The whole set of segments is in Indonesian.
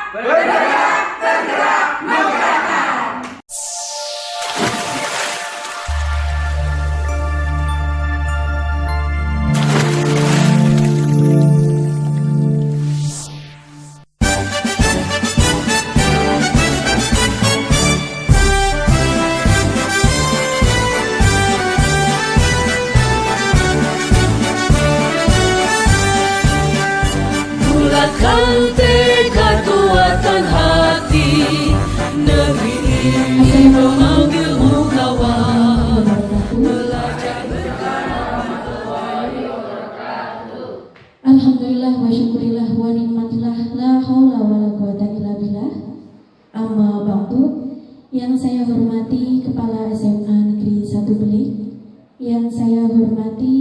Bergerak, tergerak, menggerakkan. Bulatkan tekad kuatkan hati, negeri ini memanggilmu kawan. Belajar Alhamdulillah wa syukurillah wa nikmatillah la haula wa la quwata illa billah. Amma ba'du. Yang saya hormati Kepala SMA Negeri 1 Belik, yang saya hormati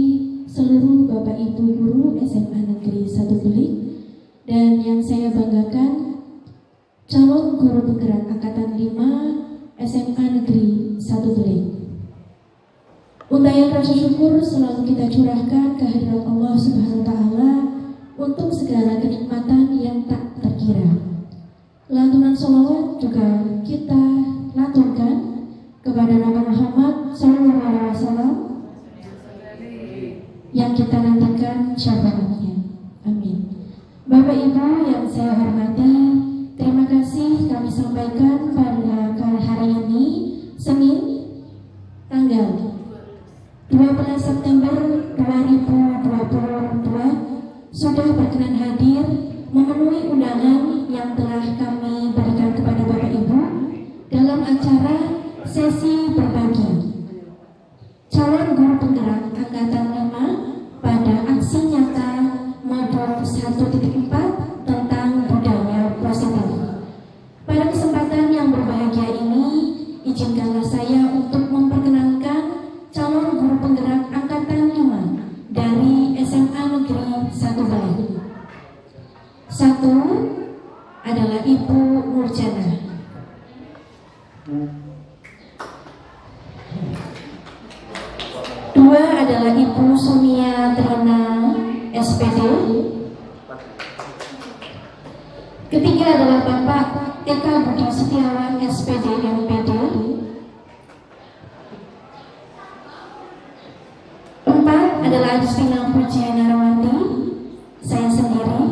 seluruh Bapak Ibu guru SMA Negeri 1 Belik, dan yang saya banggakan calon guru penggerak angkatan 5 SMA Negeri 1 Belik. Untayan rasa syukur selalu kita curahkan kehadirat Allah Subhanahu wa Ta'ala untuk segala kenikmatan yang tak terkira. Lantunan sholawat juga kita lantunkan kepada Nabi Muhammad SAW yang kita nantikan syafaatnya. Amin. Bapak Ibu yang saya hormati, terima kasih kami sampaikan pada hari ini, Senin, tanggal 12 September 2022, sudah berkenan hadir memenuhi undangan yang telah kami berikan kepada Bapak Ibu dalam acara sesi berbagi calon guru penggerak angkatan 5 pada aksi nyata modul 1.4 tentang budaya positif. Pada kesempatan yang berbahagia ini, izinkanlah saya untuk memperkenalkan calon guru penggerak angkatan 5 dari SMA Negeri 1 Belik. Satu adalah Ibu Nurjana. Dua adalah Ibu Sumia Trina SPD. Ketiga adalah Bapak Eka Budi Setiawan SPD MPD. Empat adalah Agustina Pujianarawati, saya sendiri.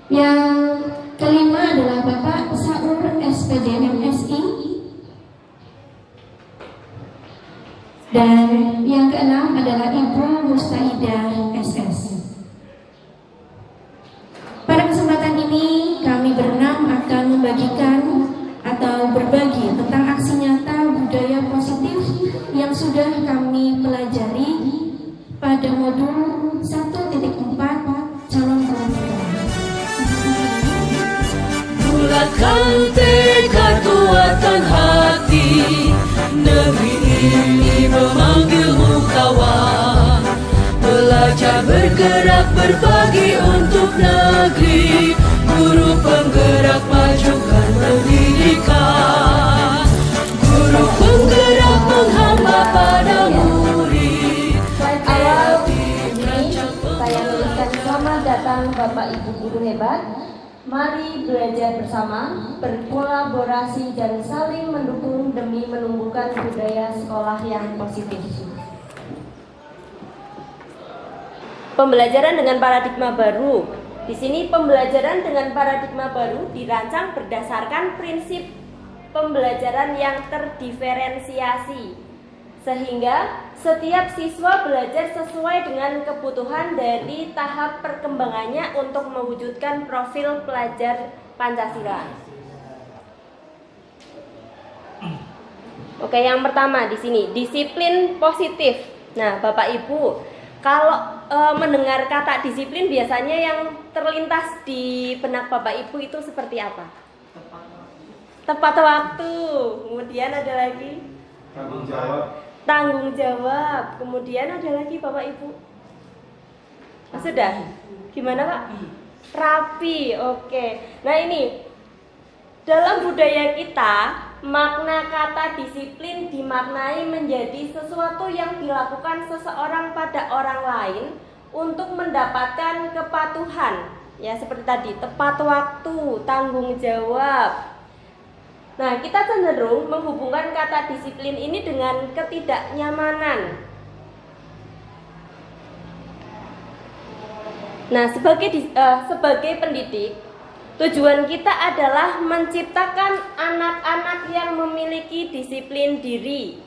Yang kelima adalah Bapak Saur SPD MSI. Dan yang keenam adalah Ibu Mustaidah SS. Pada kesempatan ini kami berenam akan membagikan atau berbagi tentang aksi nyata budaya positif yang sudah kami pelajari pada modul 1.4 calon guru penggerak. bulatkan tekad kuatkan hati, negeri ini memanggilmu kawan. Belajar bergerak berbagi untuk negeri, guru penggerak majukan pendidikan. Guru penggerak menghamba pada murid. Awal ini saya tuliskan selamat datang Bapak Ibu guru hebat. Mari belajar bersama, berkolaborasi dan saling mendukung demi menumbuhkan budaya sekolah yang positif. Pembelajaran dengan paradigma baru. Di sini pembelajaran dengan paradigma baru dirancang berdasarkan prinsip pembelajaran yang terdiferensiasi, sehingga setiap siswa belajar sesuai dengan kebutuhan dari tahap perkembangannya untuk mewujudkan profil pelajar Pancasila. Oke, yang pertama di sini disiplin positif. Nah, Bapak Ibu, kalau mendengar kata disiplin biasanya yang terlintas di benak Bapak Ibu itu seperti apa? Tepat waktu. Kemudian ada lagi tanggung jawab. Kemudian ada lagi Bapak Ibu. Sudah? Gimana Pak? Rapi. Oke. Nah ini dalam budaya kita, makna kata disiplin dimaknai menjadi sesuatu yang dilakukan seseorang pada orang lain untuk mendapatkan kepatuhan Ya, seperti tadi, tepat waktu, tanggung jawab. Nah, kita cenderung menghubungkan kata disiplin ini dengan ketidaknyamanan. Nah, sebagai pendidik, tujuan kita adalah menciptakan anak-anak yang memiliki disiplin diri,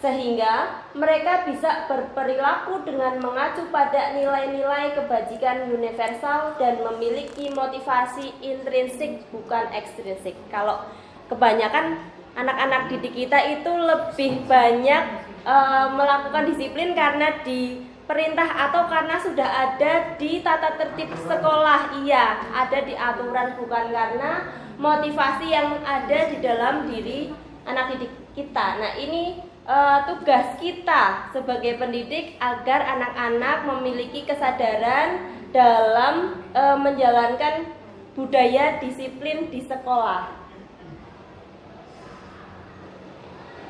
sehingga mereka bisa berperilaku dengan mengacu pada nilai-nilai kebajikan universal dan memiliki motivasi intrinsik bukan ekstrinsik. Kalau kebanyakan anak-anak didik kita itu lebih banyak melakukan disiplin karena diperintah atau karena sudah ada di tata tertib sekolah. Iya, ada di aturan, bukan karena motivasi yang ada di dalam diri anak didik kita. Nah, ini tugas kita sebagai pendidik agar anak-anak memiliki kesadaran dalam menjalankan budaya disiplin di sekolah.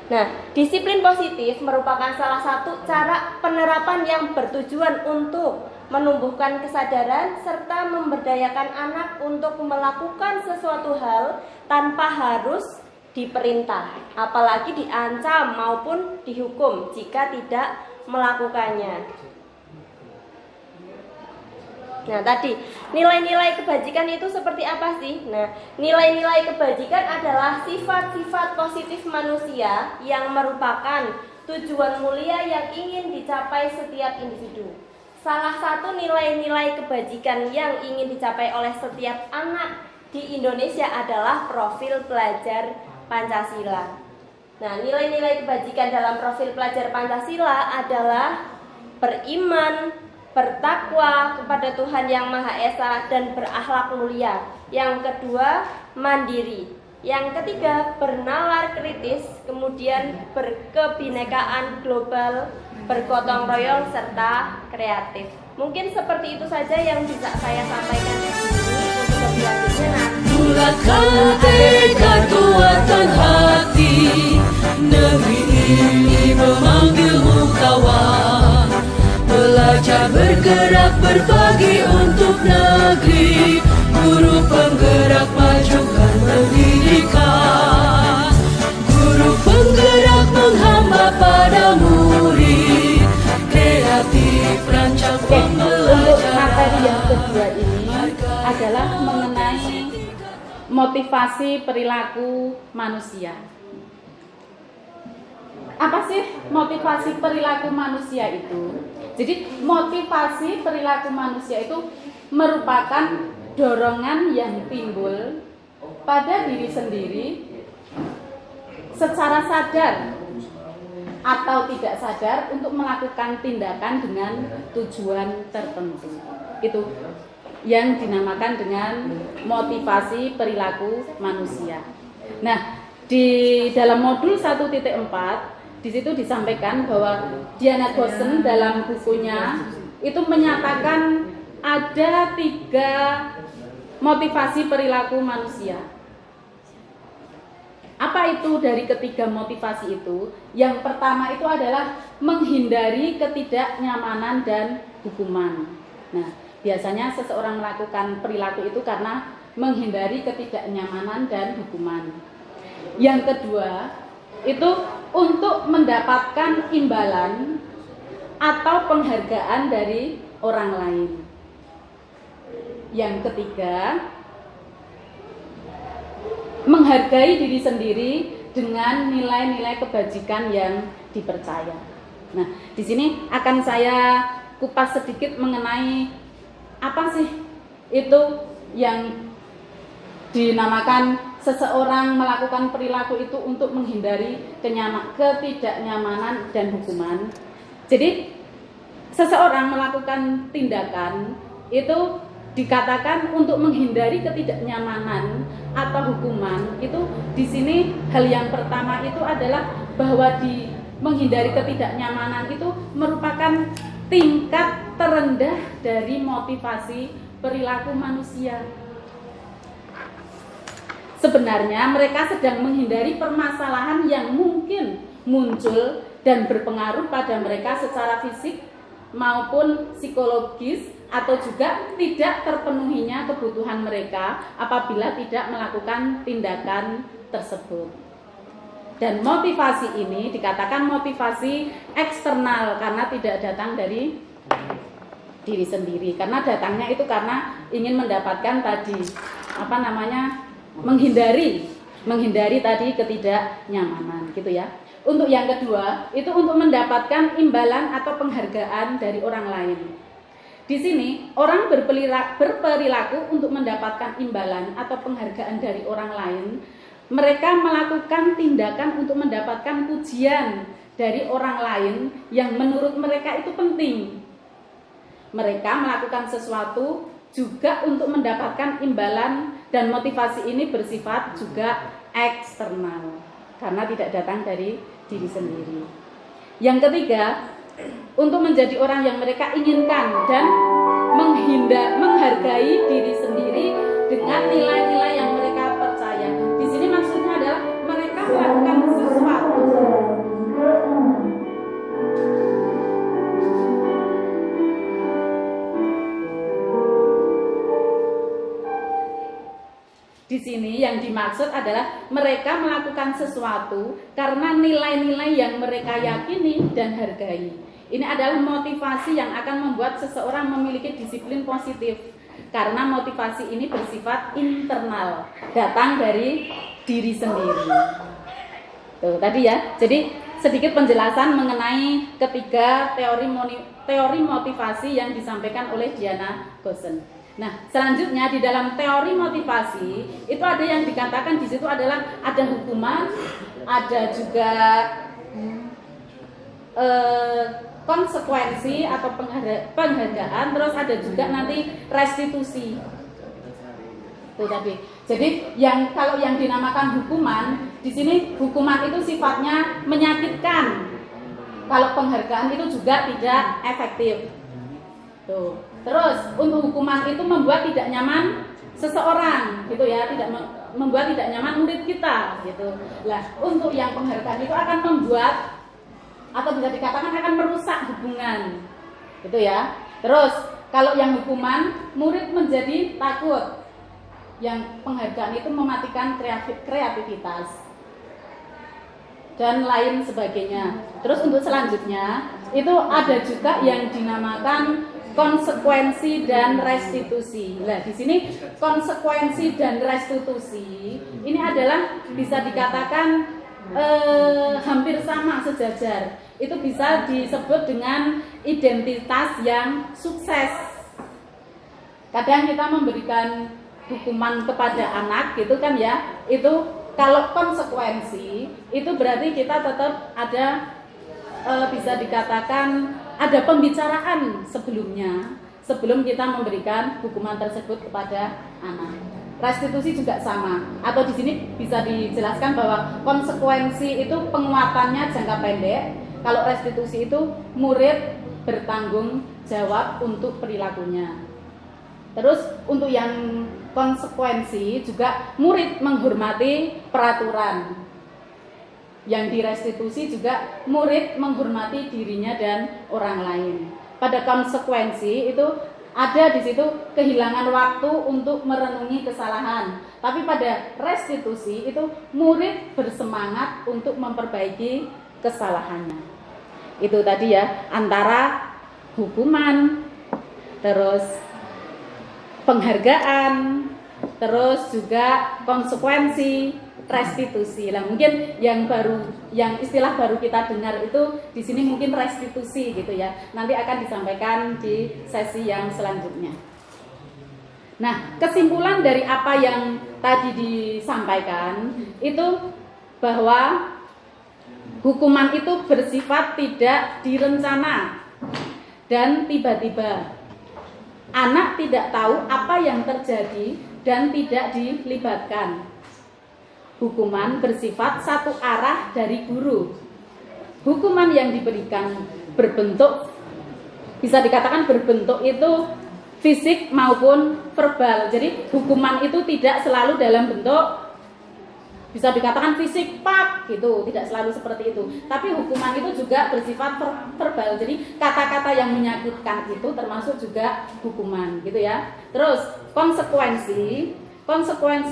Nah, disiplin positif merupakan salah satu cara penerapan yang bertujuan untuk menumbuhkan kesadaran serta memberdayakan anak untuk melakukan sesuatu hal tanpa harus diperintah, apalagi diancam maupun dihukum jika tidak melakukannya. Nah, tadi nilai-nilai kebajikan itu seperti apa sih? Nah, nilai-nilai kebajikan adalah sifat-sifat positif manusia yang merupakan tujuan mulia yang ingin dicapai setiap individu. Salah satu nilai-nilai kebajikan yang ingin dicapai oleh setiap anak di Indonesia adalah profil pelajar Pancasila. Nah, nilai-nilai kebajikan dalam profil pelajar Pancasila adalah beriman, bertakwa kepada Tuhan Yang Maha Esa, dan berakhlak mulia. Yang kedua, mandiri. Yang ketiga, bernalar kritis, kemudian berkebinekaan global, bergotong royong, serta kreatif. Mungkin seperti itu saja yang bisa saya sampaikan di sini. Untuk lebih lanjutnya nanti bulatkan tekad kuatan hati, negeri ini memanggilmu kawan. Belajar bergerak berbagi untuk negeri, guru penggerak majukan pendidikan. Guru penggerak menghamba pada murid, kreatif rancang pembelajaran. Untuk materi yang kedua ini adalah mengenai motivasi perilaku manusia. Apa sih motivasi perilaku manusia itu? Jadi motivasi perilaku manusia itu merupakan dorongan yang timbul pada diri sendiri secara sadar atau tidak sadar untuk melakukan tindakan dengan tujuan tertentu. Itu yang dinamakan dengan motivasi perilaku manusia. Nah, di dalam modul 1.4 di situ disampaikan bahwa Diana Gossen dalam bukunya itu menyatakan ada 3 motivasi perilaku manusia. Apa itu dari ketiga motivasi itu? Yang pertama itu adalah menghindari ketidaknyamanan dan hukuman. Nah, biasanya seseorang melakukan perilaku itu karena menghindari ketidaknyamanan dan hukuman. Yang kedua, itu untuk mendapatkan imbalan atau penghargaan dari orang lain. Yang ketiga, menghargai diri sendiri dengan nilai-nilai kebajikan yang dipercaya. Nah, di sini akan saya kupas sedikit mengenai apa sih itu yang dinamakan seseorang melakukan perilaku itu untuk menghindari ketidaknyamanan dan hukuman. Jadi seseorang melakukan tindakan itu dikatakan untuk menghindari ketidaknyamanan atau hukuman. Itu di sini hal yang pertama itu adalah bahwa di menghindari ketidaknyamanan itu merupakan tingkat terendah dari motivasi perilaku manusia. Sebenarnya mereka sedang menghindari permasalahan yang mungkin muncul dan berpengaruh pada mereka secara fisik maupun psikologis atau juga tidak terpenuhinya kebutuhan mereka apabila tidak melakukan tindakan tersebut. Dan motivasi ini dikatakan motivasi eksternal karena tidak datang dari diri sendiri, karena datangnya itu karena ingin mendapatkan tadi menghindari tadi ketidaknyamanan gitu ya. Untuk yang kedua itu untuk mendapatkan imbalan atau penghargaan dari orang lain. Di sini orang berperilaku untuk mendapatkan imbalan atau penghargaan dari orang lain. Mereka melakukan tindakan untuk mendapatkan pujian dari orang lain yang menurut mereka itu penting. Mereka melakukan sesuatu juga untuk mendapatkan imbalan, dan motivasi ini bersifat juga eksternal karena tidak datang dari diri sendiri. Yang ketiga, untuk menjadi orang yang mereka inginkan dan menghargai diri sendiri dengan nilai-nilai yang mereka percaya. Di sini maksudnya adalah mereka melakukan sesuatu Di sini yang dimaksud adalah mereka melakukan sesuatu karena nilai-nilai yang mereka yakini dan hargai. Ini adalah motivasi yang akan membuat seseorang memiliki disiplin positif, karena motivasi ini bersifat internal, datang dari diri sendiri. Tuh, tadi ya. Jadi sedikit penjelasan mengenai ketiga teori motivasi yang disampaikan oleh Diana Goosen. Nah, selanjutnya di dalam teori motivasi itu ada yang dikatakan di situ adalah ada hukuman, ada juga konsekuensi atau penghargaan, terus ada juga nanti restitusi. Itu tadi. Jadi kalau yang dinamakan hukuman, di sini hukuman itu sifatnya menyakitkan. Kalau penghargaan itu juga tidak efektif. Tuh. Terus untuk hukuman itu membuat tidak nyaman seseorang, gitu ya, membuat tidak nyaman murid kita, gitu. Lah, untuk yang penghargaan itu akan membuat atau bisa dikatakan akan merusak hubungan, gitu ya. Terus kalau yang hukuman, murid menjadi takut. Yang penghargaan itu mematikan kreativitas dan lain sebagainya. Terus untuk selanjutnya itu ada juga yang dinamakan konsekuensi dan restitusi. Nah, di sini konsekuensi dan restitusi ini adalah bisa dikatakan hampir sama, sejajar. Itu bisa disebut dengan identitas yang sukses. Kadang kita memberikan hukuman kepada anak gitu kan ya. Itu kalau konsekuensi itu berarti kita tetap ada bisa dikatakan ada pembicaraan sebelum kita memberikan hukuman tersebut kepada anak. Restitusi juga sama. Atau di sini bisa dijelaskan bahwa konsekuensi itu penguatannya jangka pendek. Kalau restitusi itu murid bertanggung jawab untuk perilakunya. Terus untuk yang konsekuensi juga murid menghormati peraturan. Yang direstitusi juga murid menghormati dirinya dan orang lain. Pada konsekuensi itu ada di situ kehilangan waktu untuk merenungi kesalahan. Tapi pada restitusi itu murid bersemangat untuk memperbaiki kesalahannya. Itu tadi ya, antara hukuman, terus penghargaan, terus juga konsekuensi, restitusi. Lah mungkin yang istilah baru kita dengar itu di sini mungkin restitusi gitu ya. Nanti akan disampaikan di sesi yang selanjutnya. Nah, kesimpulan dari apa yang tadi disampaikan itu bahwa hukuman itu bersifat tidak direncana dan tiba-tiba. Anak tidak tahu apa yang terjadi dan tidak dilibatkan. Hukuman bersifat satu arah dari guru. Hukuman yang diberikan berbentuk, bisa dikatakan berbentuk itu fisik maupun verbal. Jadi hukuman itu tidak selalu dalam bentuk bisa dikatakan fisik pak gitu, tidak selalu seperti itu. Tapi hukuman itu juga bersifat verbal. Jadi kata-kata yang menyakitkan itu termasuk juga hukuman gitu ya. Terus konsekuensi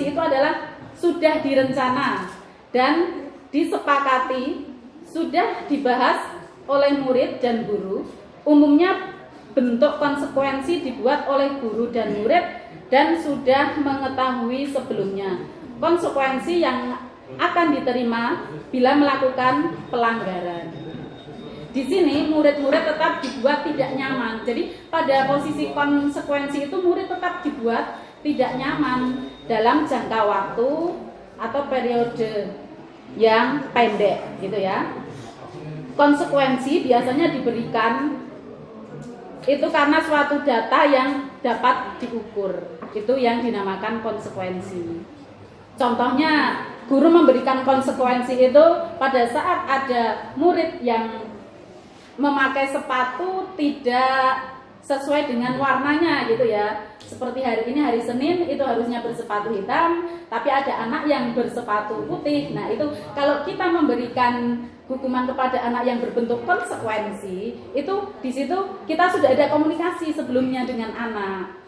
itu adalah sudah direncana dan disepakati, sudah dibahas oleh murid dan guru. Umumnya bentuk konsekuensi dibuat oleh guru dan murid dan sudah mengetahui sebelumnya konsekuensi yang akan diterima bila melakukan pelanggaran. Di sini murid-murid tetap dibuat tidak nyaman. Jadi pada posisi konsekuensi itu murid tetap dibuat tidak nyaman dalam jangka waktu atau periode yang pendek gitu ya. Konsekuensi biasanya diberikan itu karena suatu data yang dapat diukur. Itu yang dinamakan konsekuensi. Contohnya, guru memberikan konsekuensi itu pada saat ada murid yang memakai sepatu tidak sesuai dengan warnanya gitu ya. Seperti hari ini hari Senin itu harusnya bersepatu hitam, tapi ada anak yang bersepatu putih. Nah, itu kalau kita memberikan hukuman kepada anak yang berbentuk konsekuensi, itu di situ kita sudah ada komunikasi sebelumnya dengan anak.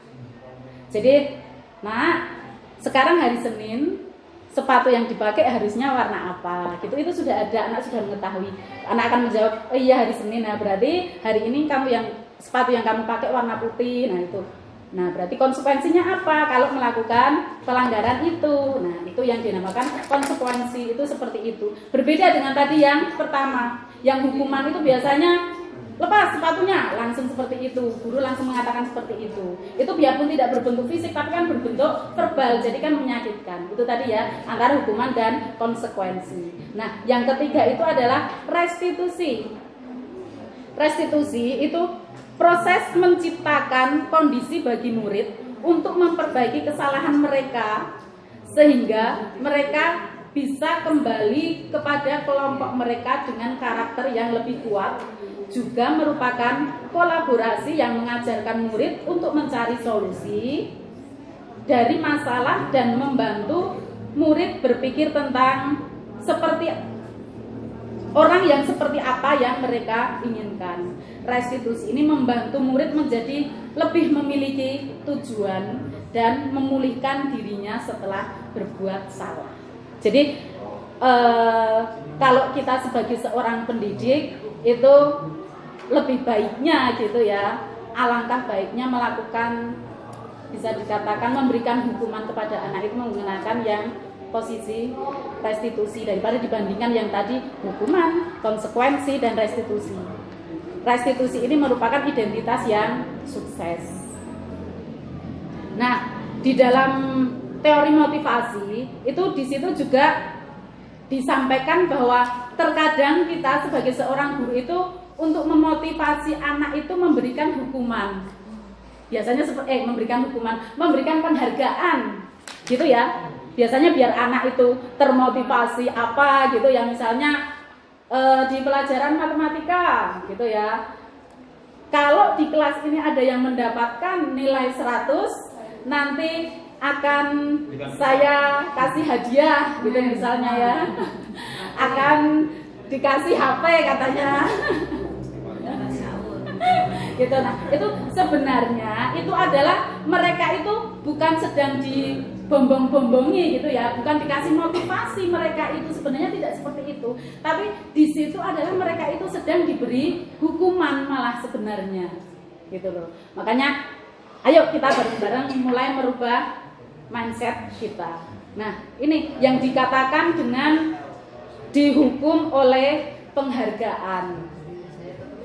Jadi, nah sekarang hari Senin, sepatu yang dipakai harusnya warna apa gitu, itu sudah ada, anak sudah mengetahui. Anak akan menjawab, oh iya hari Senin, nah berarti hari ini kamu yang sepatu yang kamu pakai warna putih. Nah itu, nah berarti konsekuensinya apa kalau melakukan pelanggaran itu. Nah itu yang dinamakan konsekuensi, itu seperti itu. Berbeda dengan tadi yang pertama, yang hukuman itu biasanya lepas sepatunya, langsung seperti itu. Guru langsung mengatakan seperti itu. Itu biarpun tidak berbentuk fisik, tapi kan berbentuk verbal, jadi kan menyakitkan. Itu tadi ya, antara hukuman dan konsekuensi. Nah, yang ketiga itu adalah restitusi. Restitusi itu proses menciptakan kondisi bagi murid untuk memperbaiki kesalahan mereka, sehingga mereka bisa kembali kepada kelompok mereka dengan karakter yang lebih kuat. Juga merupakan kolaborasi yang mengajarkan murid untuk mencari solusi dari masalah dan membantu murid berpikir tentang seperti orang yang seperti apa yang mereka inginkan. Restitusi ini membantu murid menjadi lebih memiliki tujuan dan memulihkan dirinya setelah berbuat salah. Jadi kalau kita sebagai seorang pendidik itu lebih baiknya gitu ya, alangkah baiknya melakukan, bisa dikatakan memberikan hukuman kepada anak itu menggunakan yang posisi restitusi daripada dibandingkan yang tadi hukuman, konsekuensi, dan restitusi. Restitusi ini merupakan identitas yang sukses. Nah, di dalam teori motivasi itu di situ juga disampaikan bahwa terkadang kita sebagai seorang guru itu untuk memotivasi anak itu memberikan hukuman. Biasanya memberikan hukuman, memberikan penghargaan gitu ya. Biasanya biar anak itu termotivasi apa gitu ya, misalnya di pelajaran matematika gitu ya. Kalau di kelas ini ada yang mendapatkan nilai 100, nanti akan saya kasih hadiah gitu misalnya ya. Akan dikasih HP katanya. Gitu. Nah, itu sebenarnya itu adalah mereka itu bukan sedang dibombong-bombongi gitu ya, bukan dikasih motivasi, mereka itu sebenarnya tidak seperti itu. Tapi di situ adalah mereka itu sedang diberi hukuman malah sebenarnya. Gitu loh. Makanya ayo kita bareng-bareng mulai merubah mindset kita. Nah, ini yang dikatakan dengan dihukum oleh penghargaan.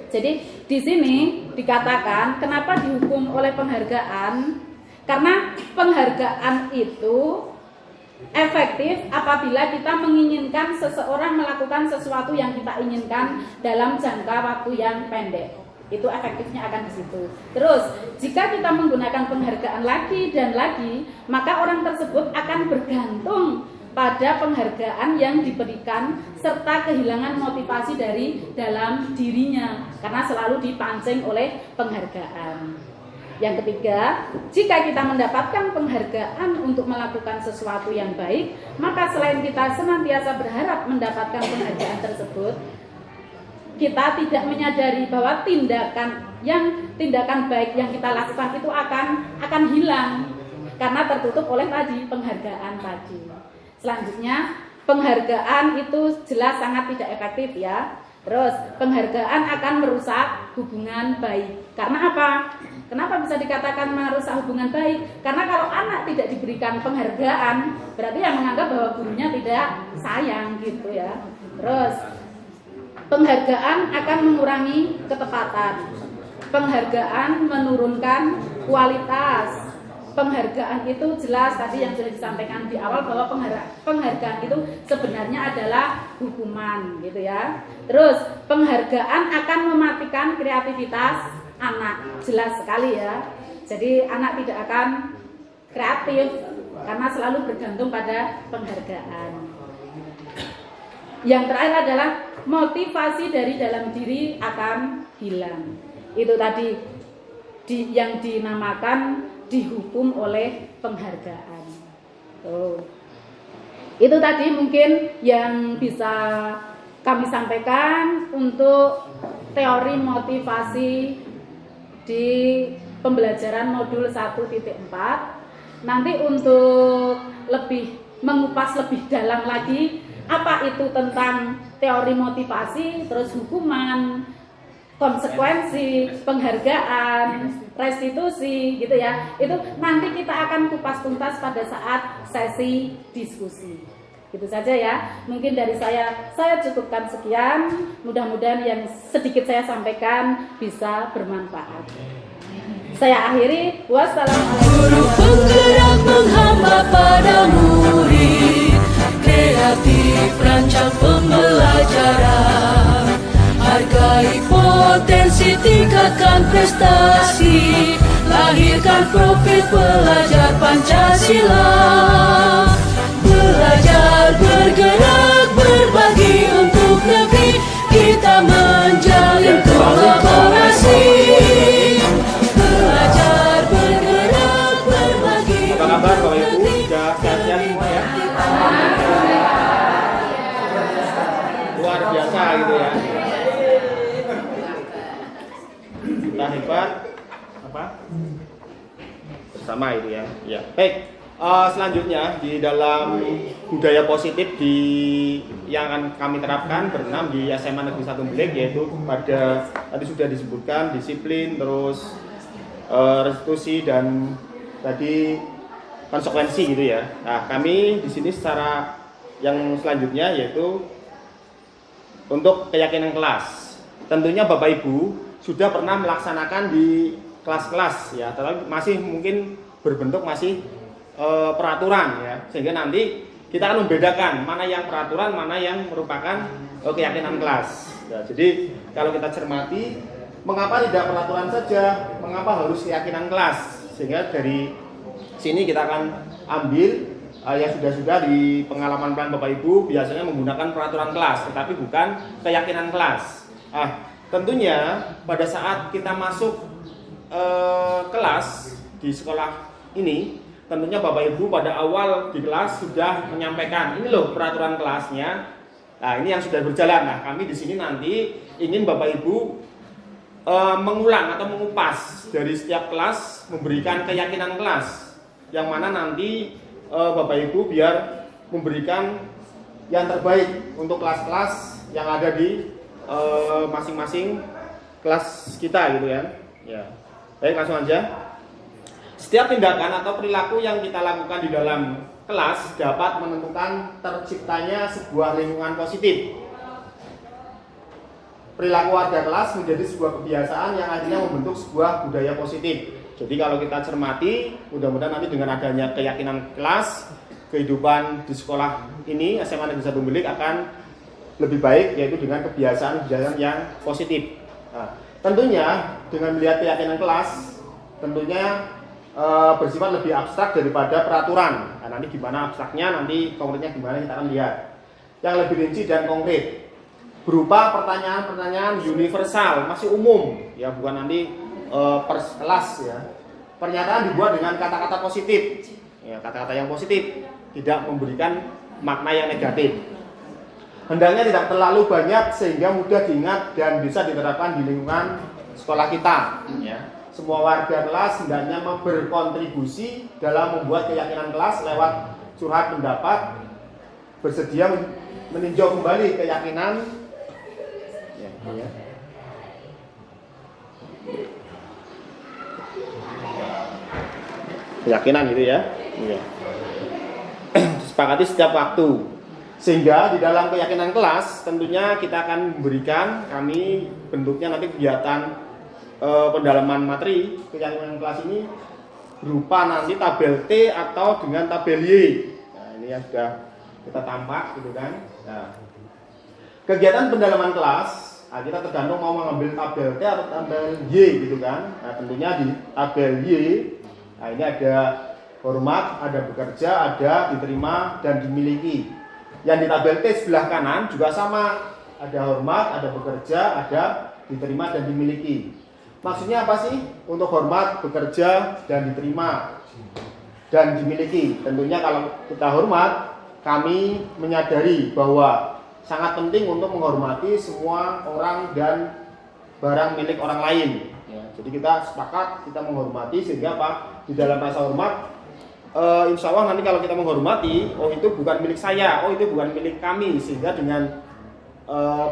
Jadi di sini dikatakan kenapa dihukum oleh penghargaan? Karena penghargaan itu efektif apabila kita menginginkan seseorang melakukan sesuatu yang kita inginkan dalam jangka waktu yang pendek. Itu efektifnya akan di situ. Terus, jika kita menggunakan penghargaan lagi dan lagi, maka orang tersebut akan bergantung pada penghargaan yang diberikan serta kehilangan motivasi dari dalam dirinya karena selalu dipancing oleh penghargaan. Yang ketiga, jika kita mendapatkan penghargaan untuk melakukan sesuatu yang baik, maka selain kita senantiasa berharap mendapatkan penghargaan tersebut, kita tidak menyadari bahwa tindakan baik yang kita lakukan itu akan hilang karena tertutup oleh penghargaan tadi. Selanjutnya, penghargaan itu jelas sangat tidak efektif ya. Terus penghargaan akan merusak hubungan baik. Karena apa? Kenapa bisa dikatakan merusak hubungan baik? Karena kalau anak tidak diberikan penghargaan, berarti yang menganggap bahwa gurunya tidak sayang gitu ya. Terus penghargaan akan mengurangi ketepatan. Penghargaan menurunkan kualitas. Penghargaan itu jelas tadi yang sudah disampaikan di awal bahwa penghargaan itu sebenarnya adalah hukuman gitu ya. Terus penghargaan akan mematikan kreativitas anak, jelas sekali ya. Jadi anak tidak akan kreatif karena selalu bergantung pada penghargaan. Yang terakhir adalah motivasi dari dalam diri akan hilang. Itu tadi yang dinamakan dihukum oleh penghargaan. Itu tadi mungkin yang bisa kami sampaikan untuk teori motivasi di pembelajaran modul 1.4. Nanti untuk lebih mengupas lebih dalam lagi apa itu tentang teori motivasi, terus hukuman, konsekuensi, penghargaan, restitusi gitu ya. Itu nanti kita akan kupas tuntas pada saat sesi diskusi. Gitu saja ya. Mungkin dari saya cukupkan sekian. Mudah-mudahan yang sedikit saya sampaikan bisa bermanfaat. Saya akhiri. Wassalamualaikum. Guru penggerak menghamba pada murid, kreatif rancang pembelajaran. Hargai potensi, tingkatkan prestasi, lahirkan profil pelajar Pancasila. Belajar, bergerak, berbagi untuk negeri, kita menjalin kolaborasi. Belajar, bergerak, berbagi. Apa kabar Bapak Ibu? Sudah sehat-sehat semua ya? Luar biasa gitu ya. Kita hebat apa? Bersama itu ya. Ya. Baik. Selanjutnya di dalam budaya positif yang akan kami terapkan berenam di SMA Negeri 1 Belik, yaitu pada tadi sudah disebutkan disiplin, terus restitusi dan tadi konsekuensi gitu ya. Nah, kami di sini secara yang selanjutnya yaitu untuk keyakinan kelas. Tentunya Bapak Ibu sudah pernah melaksanakan di kelas-kelas ya, tetapi masih mungkin berbentuk masih peraturan ya, sehingga nanti kita akan membedakan mana yang peraturan, mana yang merupakan keyakinan kelas. Ya, jadi kalau kita cermati, mengapa tidak peraturan saja, mengapa harus keyakinan kelas? Sehingga dari sini kita akan ambil yang sudah di pengalaman plan Bapak Ibu biasanya menggunakan peraturan kelas, tetapi bukan keyakinan kelas. Tentunya pada saat kita masuk kelas di sekolah ini, tentunya Bapak Ibu pada awal di kelas sudah menyampaikan ini loh peraturan kelasnya. Nah, ini yang sudah berjalan. Nah, kami di sini nanti ingin Bapak Ibu mengulang atau mengupas dari setiap kelas, memberikan keyakinan kelas, yang mana nanti Bapak Ibu biar memberikan yang terbaik untuk kelas-kelas yang ada di masing-masing kelas kita gitu ya. Ya. Baik, langsung aja. Setiap tindakan atau perilaku yang kita lakukan di dalam kelas dapat menentukan terciptanya sebuah lingkungan positif. Perilaku warga kelas menjadi sebuah kebiasaan yang akhirnya membentuk sebuah budaya positif. Jadi kalau kita cermati, mudah-mudahan nanti dengan adanya keyakinan kelas, kehidupan di sekolah ini SMA Negeri 1 Belik akan lebih baik, yaitu dengan kebiasaan-kebiasaan yang positif. Nah, tentunya dengan melihat keyakinan kelas, tentunya bersifat lebih abstrak daripada peraturan. Nah, nanti gimana abstraknya, nanti konkretnya gimana kita akan lihat. Yang lebih rinci dan konkret berupa pertanyaan-pertanyaan universal, masih umum ya, bukan nanti per kelas ya. pernyataan dibuat dengan kata-kata positif, ya, kata-kata yang positif, tidak memberikan makna yang negatif. Hendaknya tidak terlalu banyak sehingga mudah diingat dan bisa diterapkan di lingkungan sekolah kita. Ya. Semua warga kelas hendaknya berkontribusi dalam membuat keyakinan kelas lewat curhat pendapat, bersedia meninjau kembali keyakinan. Ya. Keyakinan gitu ya. Iya. Disepakati setiap waktu. Sehingga di dalam keyakinan kelas tentunya kita akan memberikan, kami bentuknya nanti kegiatan pendalaman materi keyakinan kelas ini berupa nanti tabel T atau dengan tabel Y. Nah, ini yang sudah kita tampak gitu kan. Nah, kegiatan pendalaman kelas, nah, kita tergantung mau mengambil tabel T atau tabel Y gitu kan. Nah, tentunya di tabel Y, nah ini ada hormat, ada bekerja, ada diterima dan dimiliki. Yang di tabel T sebelah kanan juga sama, ada hormat, ada bekerja, ada diterima dan dimiliki. Maksudnya apa sih? Untuk hormat, bekerja, dan diterima dan dimiliki. Tentunya kalau kita hormat, kami menyadari bahwa sangat penting untuk menghormati semua orang dan barang milik orang lain. Ya, jadi kita sepakat, kita menghormati sehingga apa? Di dalam rasa hormat, insya Allah nanti kalau kita menghormati, oh itu bukan milik saya, oh itu bukan milik kami, sehingga dengan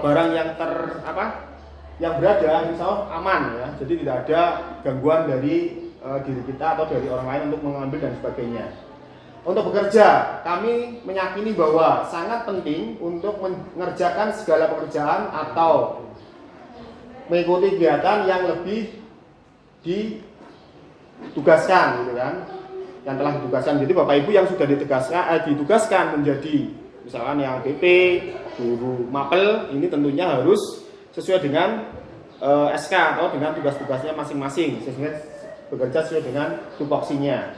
barang yang yang berada insya Allah aman ya, jadi tidak ada gangguan dari diri kita atau dari orang lain untuk mengambil dan sebagainya. Untuk bekerja, kami meyakini bahwa sangat penting untuk mengerjakan segala pekerjaan atau mengikuti kegiatan yang lebih ditugaskan gitu kan, yang telah ditugaskan. Jadi Bapak Ibu yang sudah ditugaskan menjadi misalkan yang BP, guru mapel, ini tentunya harus sesuai dengan SK atau dengan tugas-tugasnya masing-masing, sehingga bekerja sesuai dengan tupoksinya.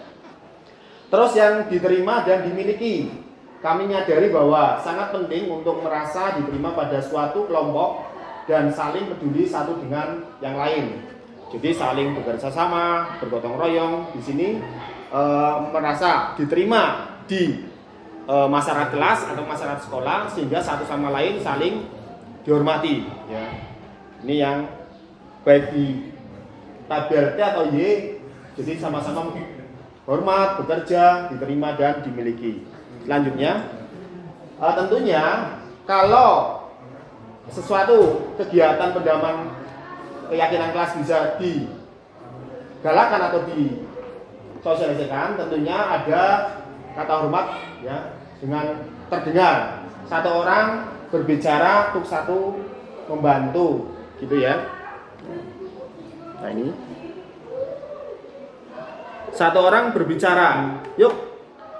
Terus yang diterima dan dimiliki, kami menyadari bahwa sangat penting untuk merasa diterima pada suatu kelompok dan saling peduli satu dengan yang lain. Jadi saling bekerja sama, bergotong royong. Di sini merasa diterima di masyarakat kelas atau masyarakat sekolah, sehingga satu sama lain saling dihormati. Ya. Ini yang baik di tabel T atau Y, jadi sama-sama hormat, bekerja, diterima dan dimiliki. Selanjutnya, tentunya kalau sesuatu kegiatan pendalaman keyakinan kelas bisa digalakkan atau disosialisasikan, tentunya ada kata hormat ya dengan terdengar. Satu orang berbicara untuk satu membantu, gitu ya. Nah ini satu orang berbicara, yuk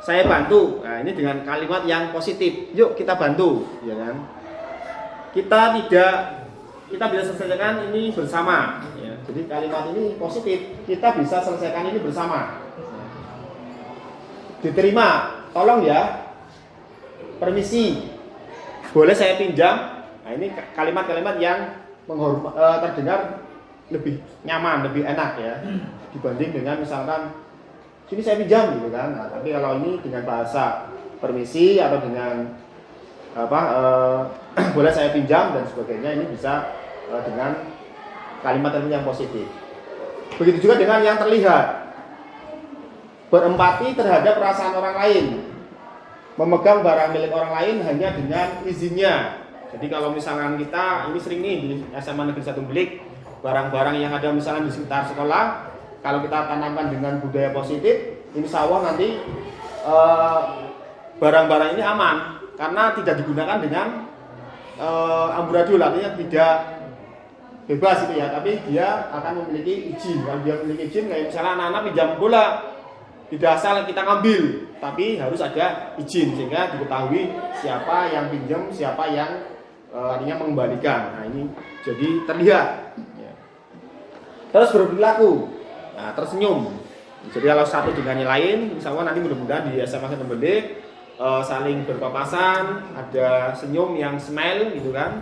saya bantu. Nah ini dengan kalimat yang positif, yuk kita bantu, ya kan? Kita bisa selesaikan ini bersama. Ya. Jadi kalimat ini positif, kita bisa selesaikan ini bersama. Diterima, tolong ya, permisi, boleh saya pinjam. Nah ini kalimat-kalimat yang terdengar lebih nyaman, lebih enak ya, dibanding dengan misalkan sini saya pinjam gitu kan. Nah, tapi kalau ini dengan bahasa permisi atau dengan boleh saya pinjam dan sebagainya, ini bisa dengan kalimat yang positif. Begitu juga dengan yang terlihat, berempati terhadap perasaan orang lain, memegang barang milik orang lain hanya dengan izinnya. Jadi kalau misalkan kita, ini sering nih di SMA Negeri 1 Belik, barang-barang yang ada misalkan di sekitar sekolah, kalau kita tanamkan dengan budaya positif, insya Allah nanti barang-barang ini aman, karena tidak digunakan dengan amburadul, artinya tidak bebas itu ya, tapi dia akan memiliki izin. Kalau dia memiliki izin, kayak misalnya anak-anak pinjam bola, tidak asal kita ngambil, tapi harus ada izin sehingga diketahui siapa yang pinjam, siapa yang artinya mengembalikan. Nah ini jadi terlihat. Ya. Terus berperilaku, nah, tersenyum. Jadi kalau satu dengan yang lain, insya Allah nanti mudah-mudahan di SMA 1 Belik saling berpapasan, ada senyum yang smile gitu kan,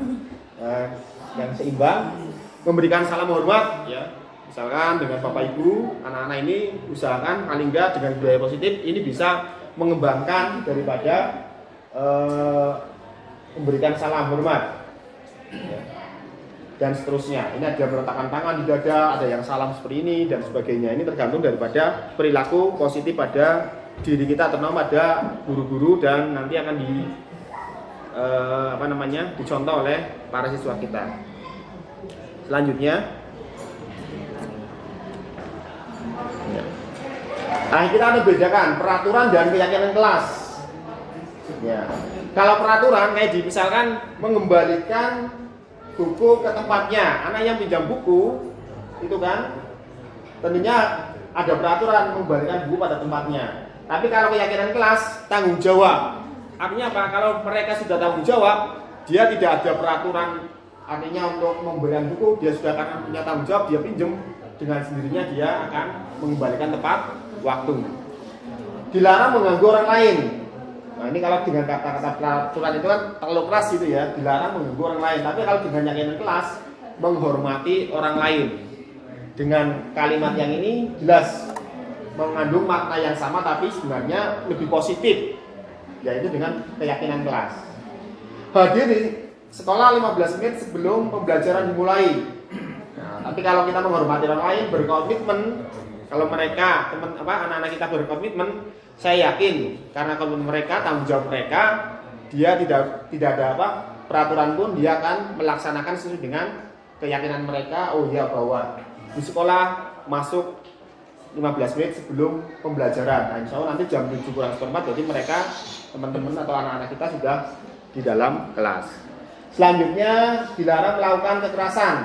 yang seimbang, memberikan salam hormat, ya, Misalkan dengan Bapak Ibu, anak-anak ini usahakan paling enggak dengan budaya positif ini bisa mengembangkan daripada memberikan salam hormat, ya, dan seterusnya. Ini ada meletakkan tangan di dada, ada yang salam seperti ini dan sebagainya. Ini tergantung daripada perilaku positif pada diri kita, terutama pada guru-guru dan nanti akan dicontoh oleh para siswa kita. Selanjutnya, nah kita akan bedakan peraturan dan keyakinan kelas. Ya. Kalau peraturan kayak misalkan mengembalikan buku ke tempatnya, anak yang pinjam buku itu kan tentunya ada peraturan mengembalikan buku pada tempatnya. Tapi kalau keyakinan kelas tanggung jawab, artinya apa? Kalau mereka sudah tanggung jawab, dia tidak ada peraturan, artinya untuk memberikan buku dia sudah karena punya tanggung jawab, dia pinjam dengan sendirinya dia akan mengembalikan tepat waktu. Dilarang mengganggu orang lain. Nah ini kalau dengan kata-kata peraturan itu kan terlalu keras gitu ya, dilarang mengganggu orang lain. Tapi kalau dengan keyakinan kelas, menghormati orang lain. Dengan kalimat yang ini jelas mengandung makna yang sama tapi sebenarnya lebih positif, yaitu dengan keyakinan kelas. Hadir di sekolah 15 menit sebelum pembelajaran dimulai. Nah, tapi kalau kita menghormati orang lain, berkomitmen, kalau mereka anak-anak kita berkomitmen, saya yakin karena komitmen mereka, tanggung jawab mereka, dia tidak ada peraturan pun dia akan melaksanakan sesuai dengan keyakinan mereka. Oh ya, bahwa di sekolah masuk 15 menit sebelum pembelajaran. Nah, insya Allah nanti jam 7:04 jadi mereka, teman-teman atau anak-anak kita sudah di dalam kelas. Selanjutnya dilarang melakukan kekerasan.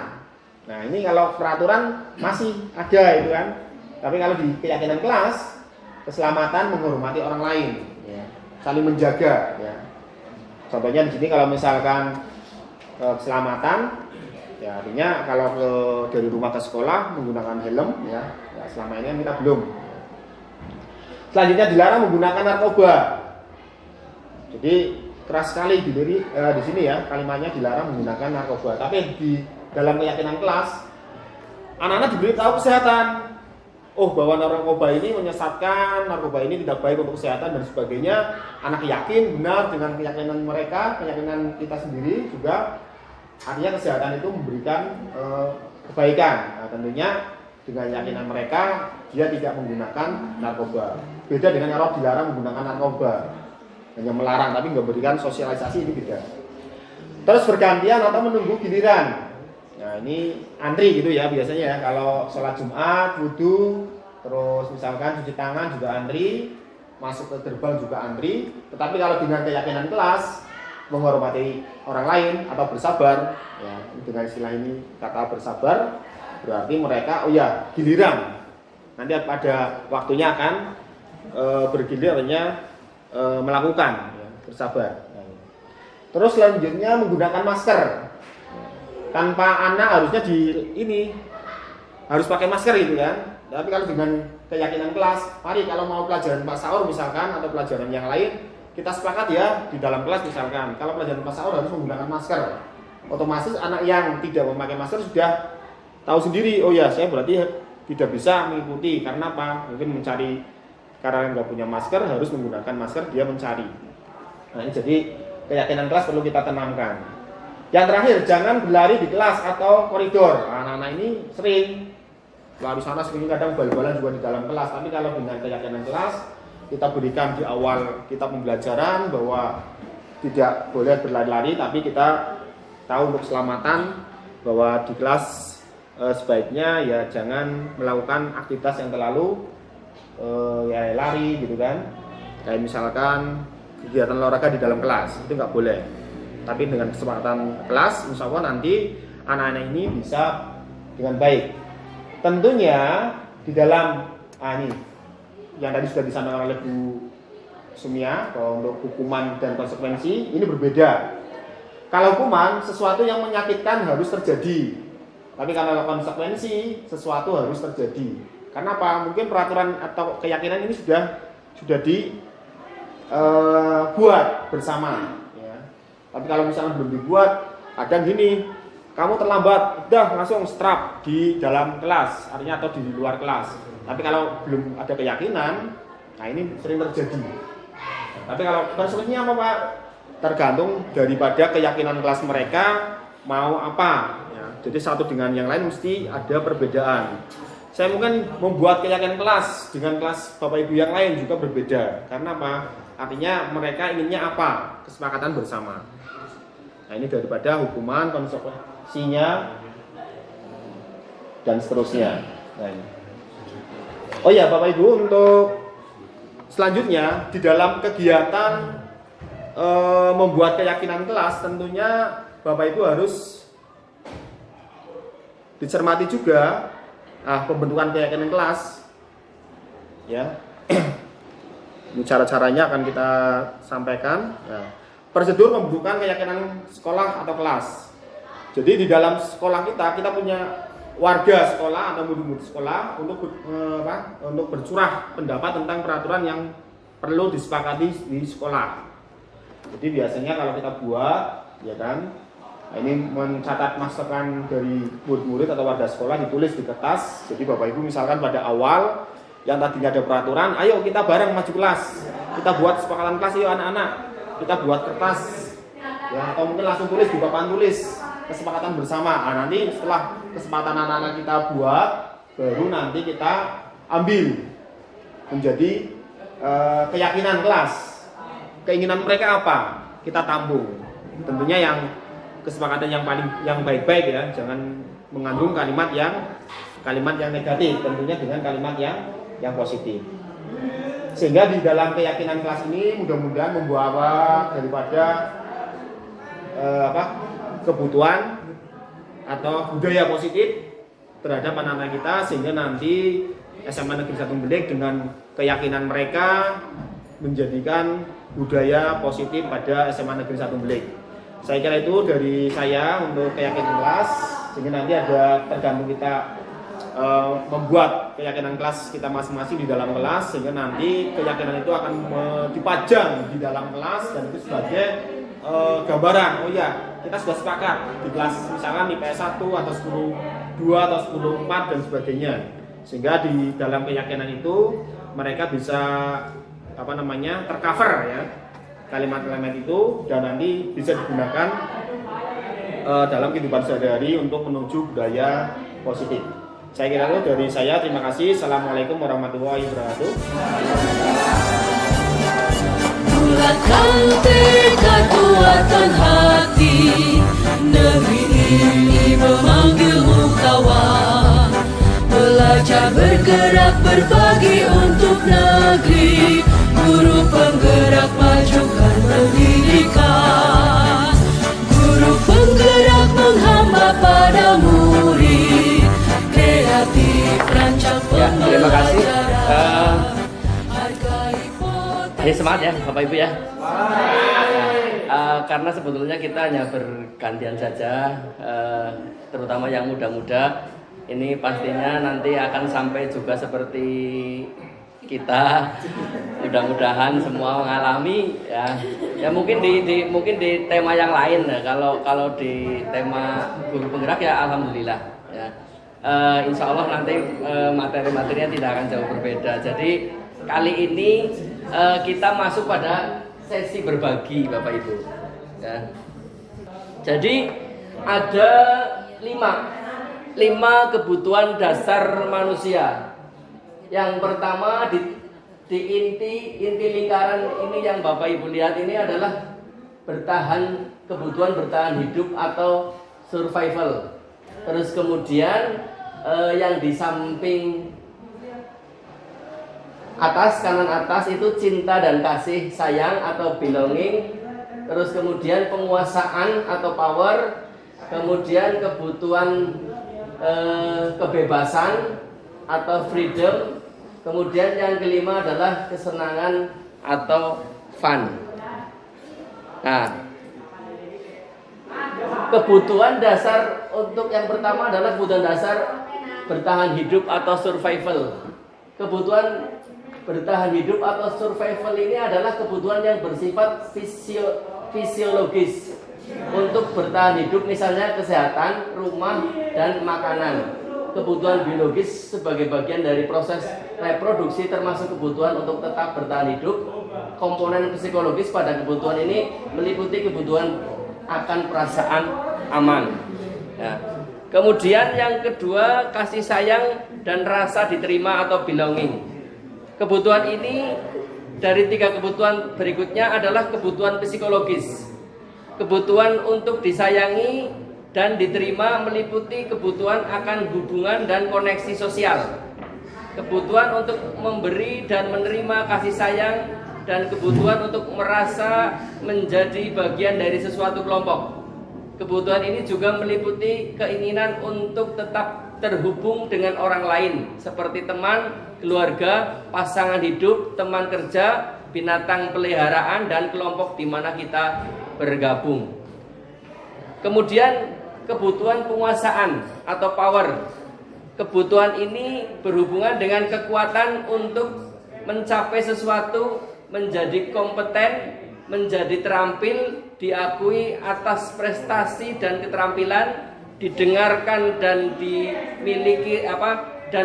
Nah ini kalau peraturan masih ada itu kan. Tapi kalau di keyakinan kelas, keselamatan menghormati orang lain, ya, saling menjaga. Ya. Contohnya di sini kalau misalkan keselamatan, ya artinya kalau dari rumah ke sekolah menggunakan helm, ya selama ini kita belum. Selanjutnya dilarang menggunakan narkoba. Jadi keras sekali di sini ya kalimatnya dilarang menggunakan narkoba. Tapi di dalam keyakinan kelas, anak-anak diberitahu kesehatan. Oh bahwa narkoba ini menyesatkan, narkoba ini tidak baik untuk kesehatan dan sebagainya. Anak yakin benar dengan keyakinan mereka, keyakinan kita sendiri juga. Artinya kesehatan itu memberikan kebaikan. Nah, tentunya dengan keyakinan mereka dia tidak menggunakan narkoba. Beda dengan kalau dilarang menggunakan narkoba, hanya melarang tapi nggak berikan sosialisasi, ini beda. Terus bergantian atau menunggu giliran. Nah ini antri gitu ya biasanya ya, kalau sholat Jumat, wudhu, terus misalkan cuci tangan juga antri, masuk ke gerbang juga antri. Tetapi kalau dengan keyakinan kelas, menghormati orang lain atau bersabar, ya dengan istilah ini kata bersabar, berarti mereka giliran. Nanti pada waktunya akan bergilir, artinya melakukan, ya, bersabar. Terus selanjutnya menggunakan masker. Tanpa anak harusnya harus pakai masker gitu kan. Tapi kalau dengan keyakinan kelas, mari kalau mau pelajaran Pak Saur misalkan atau pelajaran yang lain, kita sepakat ya di dalam kelas misalkan kalau pelajaran Pak Saur harus menggunakan masker. Otomatis anak yang tidak memakai masker sudah tahu sendiri, oh ya saya berarti tidak bisa mengikuti karena apa? Mungkin karena nggak punya masker harus menggunakan masker, dia mencari. Nah ini jadi keyakinan kelas perlu kita tanamkan. Yang terakhir, jangan berlari di kelas atau koridor. Anak-anak ini sering lari sana sering, kadang bal-balan juga di dalam kelas. Tapi kalau dengan keyakinan kelas, kita berikan di awal kita pembelajaran bahwa tidak boleh berlari-lari, tapi kita tahu untuk keselamatan bahwa di kelas sebaiknya ya jangan melakukan aktivitas yang terlalu lari gitu kan. Kayak misalkan kegiatan olahraga di dalam kelas, itu nggak boleh. Tapi dengan kesepakatan kelas, insya Allah nanti anak-anak ini bisa dengan baik. Tentunya di dalam ini yang tadi sudah disampaikan oleh Bu Sumia bahwa untuk hukuman dan konsekuensi ini berbeda. Kalau hukuman sesuatu yang menyakitkan harus terjadi, tapi kalau konsekuensi sesuatu harus terjadi. Karena apa? Mungkin peraturan atau keyakinan ini sudah dibuat bersama. Tapi kalau misalnya belum dibuat, kadang gini, kamu terlambat, udah langsung strap di dalam kelas, artinya atau di luar kelas. Tapi kalau belum ada keyakinan, nah ini sering terjadi. Tapi kalau konsekuensinya apa Pak? Tergantung daripada keyakinan kelas mereka mau apa. Ya, jadi satu dengan yang lain mesti ada perbedaan. Saya mungkin membuat keyakinan kelas dengan kelas Bapak Ibu yang lain juga berbeda. Karena apa? Artinya mereka inginnya apa? Kesepakatan bersama. Nah ini daripada hukuman, konsekuensinya, dan seterusnya. Nah, ini. Oh ya Bapak Ibu, untuk selanjutnya di dalam kegiatan membuat keyakinan kelas, tentunya Bapak Ibu harus dicermati juga pembentukan keyakinan kelas. Ya, ini cara-caranya akan kita sampaikan. Nah, prosedur pembentukan keyakinan sekolah atau kelas. Jadi di dalam sekolah kita punya warga sekolah atau murid-murid sekolah untuk bercurah pendapat tentang peraturan yang perlu disepakati di sekolah. Jadi biasanya kalau kita buat, ya kan, ini mencatat masukan dari murid-murid atau warga sekolah ditulis di kertas. Jadi Bapak Ibu misalkan pada awal yang tadinya ada peraturan, ayo kita bareng maju kelas, kita buat kesepakatan kelas, yuk anak-anak, kita buat kertas, ya, atau mungkin langsung tulis di papan tulis kesepakatan bersama. Nah, nanti setelah kesepakatan anak-anak kita buat, baru nanti kita ambil menjadi keyakinan kelas. Keinginan mereka apa? Kita tampung. Tentunya yang kesepakatan yang baik-baik ya, jangan mengandung kalimat yang negatif. Tentunya dengan kalimat yang positif. Sehingga di dalam keyakinan kelas ini mudah-mudahan membawa daripada kebutuhan atau budaya positif terhadap anak-anak kita, sehingga nanti SMA Negeri 1 Belik dengan keyakinan mereka menjadikan budaya positif pada SMA Negeri 1 Belik. Saya kira itu dari saya untuk keyakinan kelas, sehingga nanti ada tergantung kita membuat keyakinan kelas kita masing-masing di dalam kelas, sehingga nanti keyakinan itu akan dipajang di dalam kelas, dan itu sebagai gambaran, oh ya kita sudah sepakat di kelas misalkan IPS 1 atau 10.2 atau 10.4 dan sebagainya, sehingga di dalam keyakinan itu mereka bisa tercover ya kalimat-kalimat itu, dan nanti bisa digunakan dalam kehidupan sehari-hari untuk menuju budaya positif. Saya kira itu dari saya, terima kasih. Assalamualaikum warahmatullahi wabarakatuh. Bulatkan tekad, kuatkan hati, negeri ini memanggilmu kawan. Belajar bergerak berbagi untuk negeri, guru penggerak majukan pendidikan, guru penggerak menghamba pada murid, kreatif rancang pembelajaran. Terima kasih. Ini semangat ya Bapak Ibu ya. Karena sebetulnya kita hanya bergantian saja, terutama yang muda-muda. Ini pastinya nanti akan sampai juga seperti kita. Mudah-mudahan semua mengalami ya. Ya mungkin di tema yang lain ya. Kalau di tema guru penggerak ya alhamdulillah ya. Insya Allah nanti materi-materinya tidak akan jauh berbeda. Jadi kali ini kita masuk pada sesi berbagi Bapak Ibu ya. Jadi ada 5 kebutuhan dasar manusia. Yang pertama di inti lingkaran ini yang Bapak Ibu lihat ini adalah kebutuhan bertahan hidup atau survival. Terus kemudian yang di samping kanan atas itu cinta dan kasih sayang atau belonging. Terus kemudian penguasaan atau power. Kemudian kebutuhan kebebasan atau freedom. Kemudian yang kelima adalah kesenangan atau fun. Nah, kebutuhan dasar untuk yang pertama adalah kebutuhan dasar bertahan hidup atau survival. Kebutuhan bertahan hidup atau survival ini adalah kebutuhan yang bersifat fisiologis. untuk bertahan hidup, misalnya kesehatan, rumah, dan makanan. Kebutuhan biologis sebagai bagian dari proses reproduksi termasuk kebutuhan untuk tetap bertahan hidup. Komponen psikologis pada kebutuhan ini meliputi kebutuhan akan perasaan aman. Ya. Kemudian yang kedua, kasih sayang dan rasa diterima atau belonging. Kebutuhan ini dari 3 kebutuhan berikutnya adalah kebutuhan psikologis. Kebutuhan untuk disayangi dan diterima meliputi kebutuhan akan hubungan dan koneksi sosial. Kebutuhan untuk memberi dan menerima kasih sayang dan kebutuhan untuk merasa menjadi bagian dari sesuatu kelompok. Kebutuhan ini juga meliputi keinginan untuk tetap terhubung dengan orang lain seperti teman, keluarga, pasangan hidup, teman kerja, binatang peliharaan, dan kelompok di mana kita bergabung. Kemudian kebutuhan penguasaan atau power. Kebutuhan ini berhubungan dengan kekuatan untuk mencapai sesuatu, menjadi kompeten, menjadi terampil, diakui atas prestasi dan keterampilan, didengarkan dan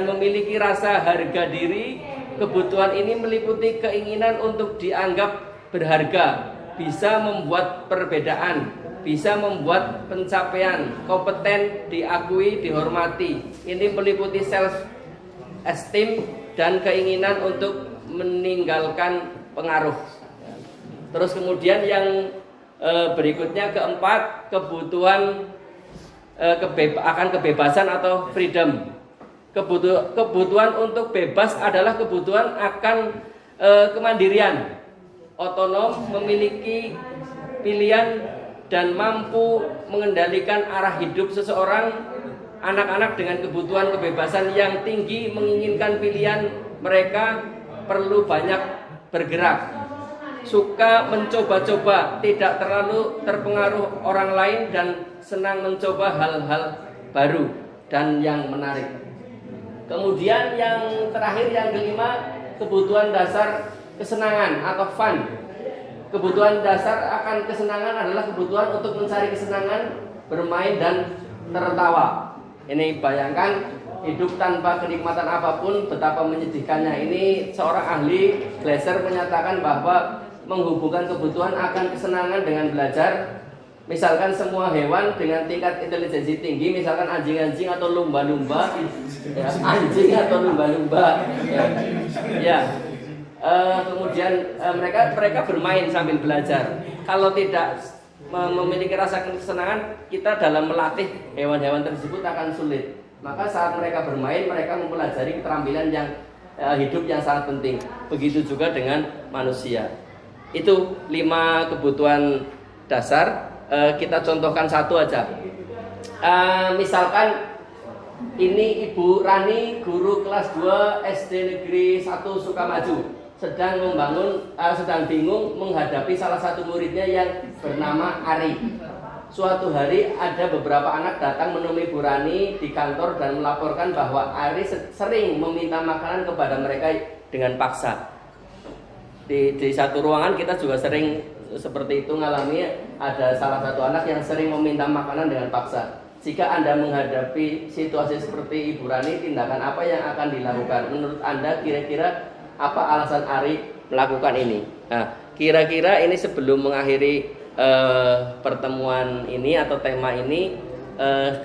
memiliki rasa harga diri. Kebutuhan ini meliputi keinginan untuk dianggap berharga, bisa membuat perbedaan, bisa membuat pencapaian, kompeten, diakui, dihormati. Ini meliputi self esteem dan keinginan untuk meninggalkan pengaruh. Terus kemudian yang berikutnya keempat, kebutuhan akan kebebasan atau freedom. Kebutuhan untuk bebas adalah kebutuhan akan kemandirian, otonom, memiliki pilihan dan mampu mengendalikan arah hidup seseorang. Anak-anak dengan kebutuhan kebebasan yang tinggi menginginkan pilihan, mereka perlu banyak bergerak, suka mencoba-coba, tidak terlalu terpengaruh orang lain, dan senang mencoba hal-hal baru dan yang menarik. Kemudian yang terakhir, yang kelima, kebutuhan dasar kesenangan atau fun. Kebutuhan dasar akan kesenangan adalah kebutuhan untuk mencari kesenangan, bermain, dan tertawa. Ini bayangkan hidup tanpa kenikmatan apapun, betapa menyedihkannya. Ini seorang ahli Glasser menyatakan bahwa menghubungkan kebutuhan akan kesenangan dengan belajar. Misalkan semua hewan dengan tingkat intelijensi tinggi, misalkan anjing-anjing atau lumba-lumba, ya, anjing atau lumba-lumba, ya. Kemudian mereka bermain sambil belajar. Kalau tidak memiliki rasa kesenangan, kita dalam melatih hewan-hewan tersebut akan sulit. Maka saat mereka bermain, mereka mempelajari keterampilan yang hidup yang sangat penting. Begitu juga dengan manusia. Itu 5 kebutuhan dasar. Kita contohkan satu aja. Misalkan ini Ibu Rani, guru kelas 2 SD Negeri 1 Sukamaju, sedang bingung menghadapi salah satu muridnya yang bernama Ari. Suatu hari ada beberapa anak datang menemui Bu Rani di kantor dan melaporkan bahwa Ari sering meminta makanan kepada mereka dengan paksa. Di satu ruangan kita juga sering seperti itu ngalami, ada salah satu anak yang sering meminta makanan dengan paksa. Jika Anda menghadapi situasi seperti Ibu Rani, tindakan apa yang akan dilakukan? Menurut Anda kira-kira apa alasan Ari melakukan ini? Nah, kira-kira ini sebelum mengakhiri pertemuan ini atau tema ini,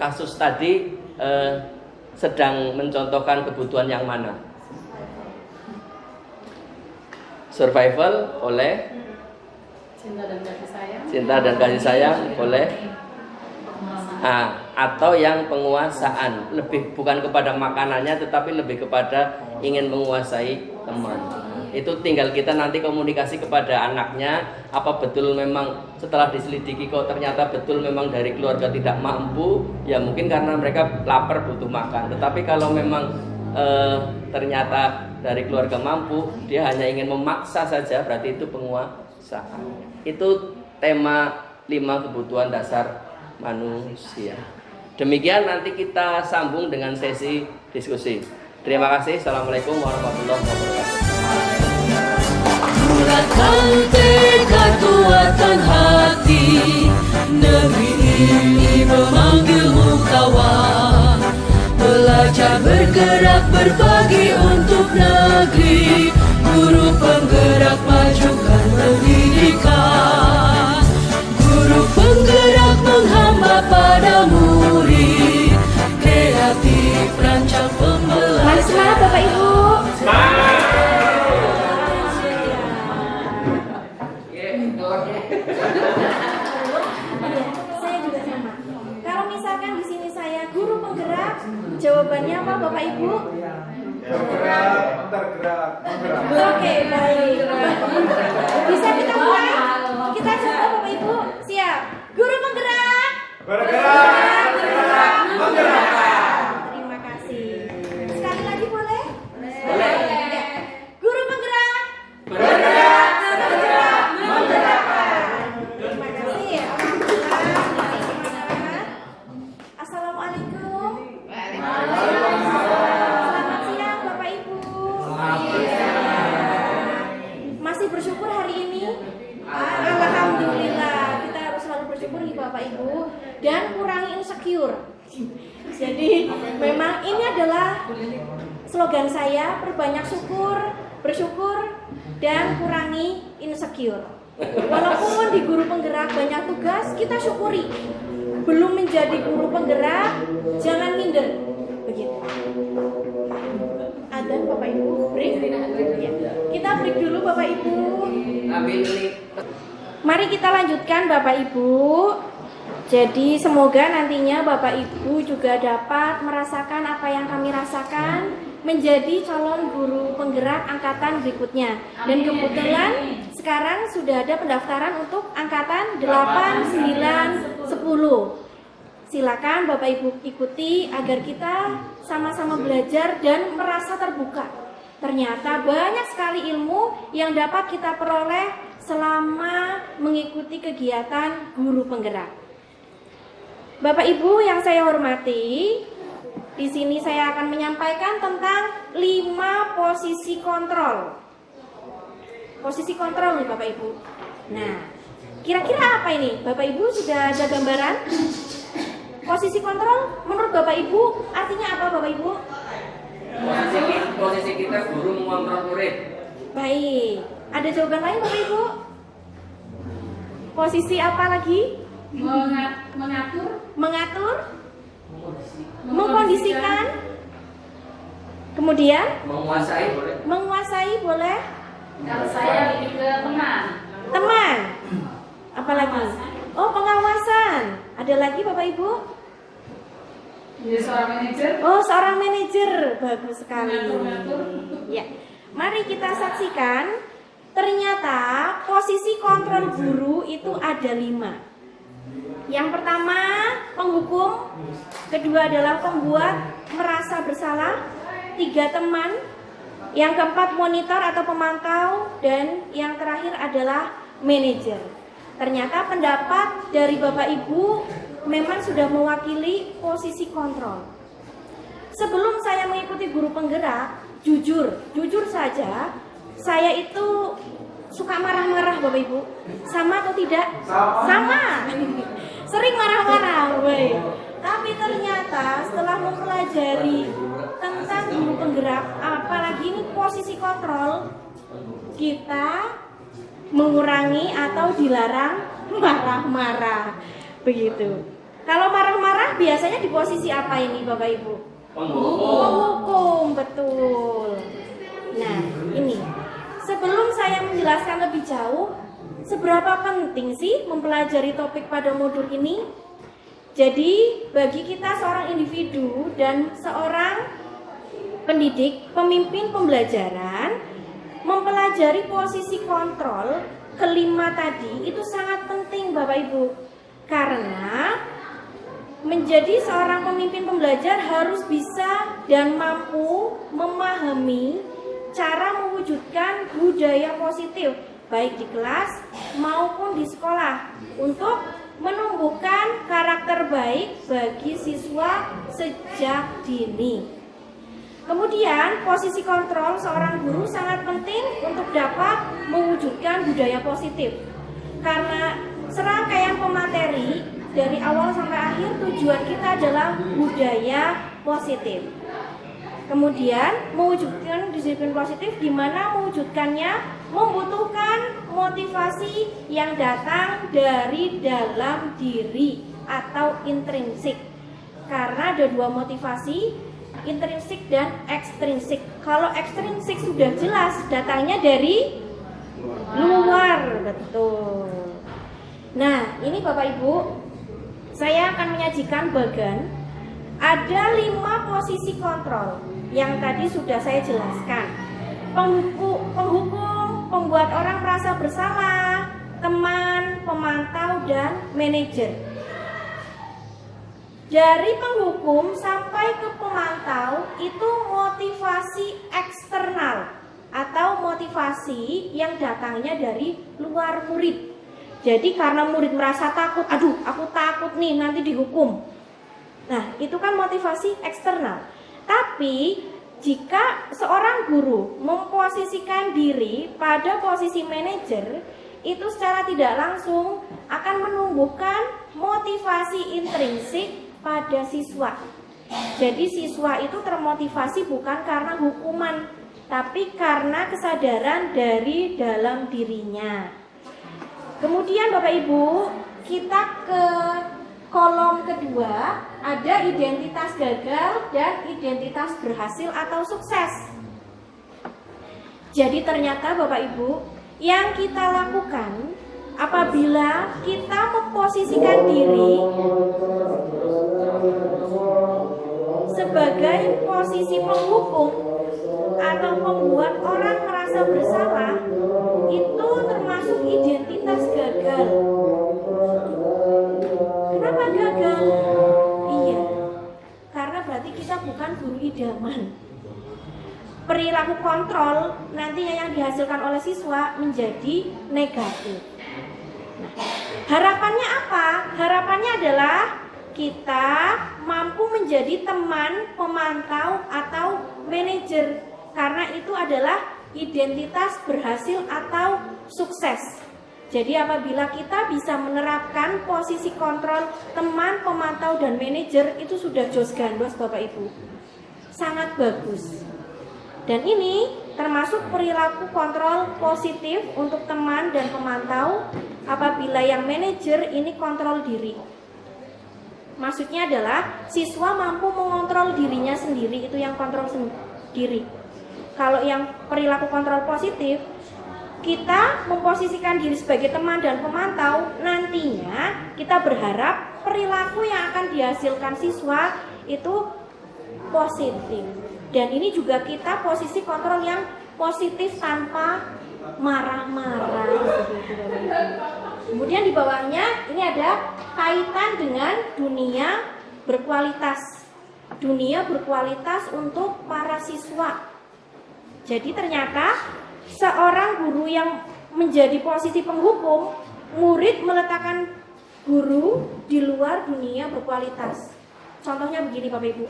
kasus tadi sedang mencontohkan kebutuhan yang mana? Survival oleh Cinta dan kasih sayang. Cinta dan kasih sayang oleh atau yang penguasaan, lebih bukan kepada makanannya tetapi lebih kepada ingin menguasai teman. Itu tinggal kita nanti komunikasi kepada anaknya, apa betul memang setelah diselidiki kok ternyata betul memang dari keluarga tidak mampu, ya mungkin karena mereka lapar butuh makan. Tetapi kalau memang ternyata dari keluarga mampu, dia hanya ingin memaksa saja, berarti itu penguasaan. Itu tema 5 kebutuhan dasar manusia. Demikian, nanti kita sambung dengan sesi diskusi. Terima kasih. Assalamualaikum warahmatullahi wabarakatuh. Bulatkan tekad, kuatkan hati. penggerak berbagi untuk negeri, guru penggerak majukan pendidikan, guru penggerak menghamba pada murid, kreatif rancang pembelajaran. Mari semangat Bapak Ibu. Saya juga sama. Kalau misalkan di sini saya guru penggerak, jawabannya apa Bapak Ibu? Oke, baik. Bisa kita mulai? Kita coba Bapak Ibu. Siap. Guru penggerak. Bergerak. Terima kasih. Sekali lagi boleh? Boleh. Ya. Guru penggerak. Bergerak. Terima kasih. Alhamdulillah. Assalamualaikum. Selamat siang Bapak Ibu. Masih bersyukur hari ini? Alhamdulillah. Kita harus selalu bersyukur nih Bapak Ibu dan kurangi insecure. Jadi memang ini adalah slogan saya, perbanyak syukur, bersyukur dan kurangi insecure. Walaupun di guru penggerak banyak tugas, kita syukuri. Belum menjadi guru penggerak, jangan minder. Begitu. Ada Bapak Ibu, break. Ya. Kita break dulu Bapak Ibu. Mari kita lanjutkan Bapak Ibu. Jadi semoga nantinya Bapak Ibu juga dapat merasakan apa yang kami rasakan, menjadi calon guru penggerak angkatan berikutnya. Dan kebetulan sekarang sudah ada pendaftaran untuk angkatan 8, 9, 10. Silakan Bapak Ibu ikuti agar kita sama-sama belajar dan merasa terbuka. Ternyata banyak sekali ilmu yang dapat kita peroleh selama mengikuti kegiatan guru penggerak. Bapak Ibu yang saya hormati, di sini saya akan menyampaikan tentang 5 posisi kontrol. Posisi kontrol nih Bapak Ibu. Nah, kira-kira apa ini? Bapak Ibu sudah ada gambaran? Posisi kontrol menurut Bapak Ibu artinya apa Bapak Ibu? Posisi kita guru mengontrol murid. Baik. Ada jawaban lain Bapak Ibu? Posisi apa lagi? Mengatur, mengkondisikan, kemudian menguasai boleh. Kalau saya lebih ke Teman, apalagi? Oh, pengawasan. Ada lagi Bapak Ibu? seorang manajer. Oh, seorang manajer. Bagus sekali. Ya, mari kita saksikan. Ternyata posisi kontrol guru itu ada 5. Yang pertama, penghukum. Kedua adalah pembuat merasa bersalah. 3, teman. Yang keempat, monitor atau pemantau. Dan yang terakhir adalah manajer. Ternyata pendapat dari Bapak Ibu memang sudah mewakili posisi kontrol. Sebelum saya mengikuti guru penggerak, jujur saja, saya itu suka marah-marah Bapak Ibu. Sama atau tidak? Sama. Sering marah-marah, baik. Tapi ternyata setelah mempelajari tentang guru penggerak, apalagi ini posisi kontrol, kita mengurangi atau dilarang marah-marah. Begitu. Kalau marah-marah biasanya di posisi apa ini Bapak Ibu? Penghukum, betul. Nah, ini. Sebelum saya menjelaskan lebih jauh, seberapa penting sih mempelajari topik pada modul ini? Jadi, bagi kita seorang individu dan seorang pendidik, pemimpin pembelajaran, mempelajari posisi kontrol kelima tadi itu sangat penting Bapak Ibu. Karena menjadi seorang pemimpin pembelajar harus bisa dan mampu memahami cara mewujudkan budaya positif baik di kelas maupun di sekolah untuk menumbuhkan karakter baik bagi siswa sejak dini. Kemudian posisi kontrol seorang guru sangat penting untuk dapat mewujudkan budaya positif. Karena serangkaian pemateri dari awal sampai akhir tujuan kita adalah budaya positif. Kemudian mewujudkan disiplin positif, di mana mewujudkannya membutuhkan motivasi yang datang dari dalam diri atau intrinsik. Karena ada dua motivasi, intrinsik dan ekstrinsik. Kalau ekstrinsik sudah jelas datangnya dari luar, betul. Nah, ini Bapak Ibu, saya akan menyajikan bagan. Ada 5 posisi kontrol yang tadi sudah saya jelaskan. Penghukum, pembuat orang merasa bersalah, teman, pemantau, dan manajer. Dari penghukum sampai ke pemantau itu motivasi eksternal atau motivasi yang datangnya dari luar murid. Jadi karena murid merasa takut, aduh aku takut nih nanti dihukum. Nah itu kan motivasi eksternal. Tapi jika seorang guru memposisikan diri pada posisi manajer, itu secara tidak langsung akan menumbuhkan motivasi intrinsik pada siswa. Jadi siswa itu termotivasi bukan karena hukuman, tapi karena kesadaran dari dalam dirinya. Kemudian Bapak Ibu, kita ke kolom kedua, ada identitas gagal dan identitas berhasil atau sukses. Jadi ternyata Bapak Ibu, yang kita lakukan apabila kita memposisikan diri sebagai posisi penghukum atau membuat orang merasa bersalah, itu termasuk identitas gagal. Kenapa gagal? Iya, karena berarti kita bukan guru idaman. Perilaku kontrol nantinya yang dihasilkan oleh siswa menjadi negatif. Harapannya apa? Harapannya adalah kita mampu menjadi teman, pemantau, atau manajer. Karena itu adalah identitas berhasil atau sukses. Jadi apabila kita bisa menerapkan posisi kontrol teman, pemantau, dan manajer, itu sudah jos gandos Bapak Ibu. Sangat bagus. Dan ini termasuk perilaku kontrol positif untuk teman dan pemantau. Apabila yang manajer ini kontrol diri. Maksudnya adalah siswa mampu mengontrol dirinya sendiri, itu yang kontrol sendiri. Kalau yang perilaku kontrol positif, kita memposisikan diri sebagai teman dan pemantau, nantinya kita berharap perilaku yang akan dihasilkan siswa itu positif. Dan ini juga kita posisi kontrol yang positif tanpa marah-marah. Kemudian di bawahnya ini ada kaitan dengan dunia berkualitas. Dunia berkualitas untuk para siswa. Jadi ternyata seorang guru yang menjadi posisi penghukum, murid meletakkan guru di luar dunia berkualitas. Contohnya begini Bapak Ibu,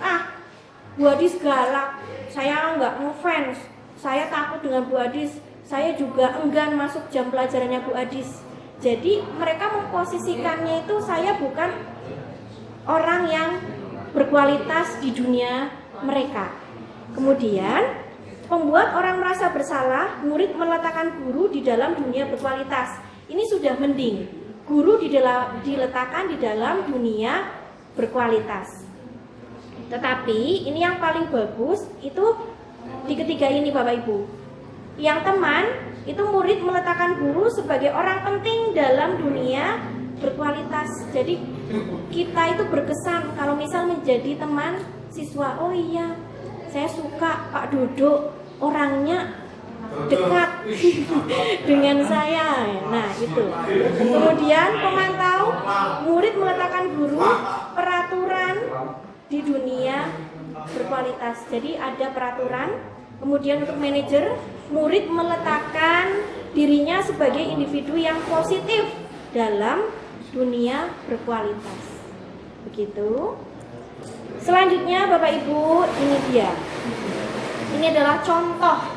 Bu Adis galak, saya nggak ngefans, saya takut dengan Bu Adis, saya juga enggan masuk jam pelajarannya Bu Adis. Jadi mereka memposisikannya itu saya bukan orang yang berkualitas di dunia mereka. Kemudian membuat orang merasa bersalah, murid meletakkan guru di dalam dunia berkualitas. Ini sudah mending, guru diletakkan di dalam dunia berkualitas. Tetapi ini yang paling bagus itu di ketiga ini Bapak Ibu. Yang teman itu murid meletakkan guru sebagai orang penting dalam dunia berkualitas. Jadi kita itu berkesan kalau misal menjadi teman siswa. Oh iya, saya suka Pak Dodo, orangnya dekat dengan saya. Nah itu. Kemudian pemantau, murid meletakkan guru peraturan di dunia berkualitas. Jadi ada peraturan. Kemudian untuk manajer, murid meletakkan dirinya sebagai individu yang positif dalam dunia berkualitas. Begitu. Selanjutnya Bapak Ibu, ini dia. Ini adalah contoh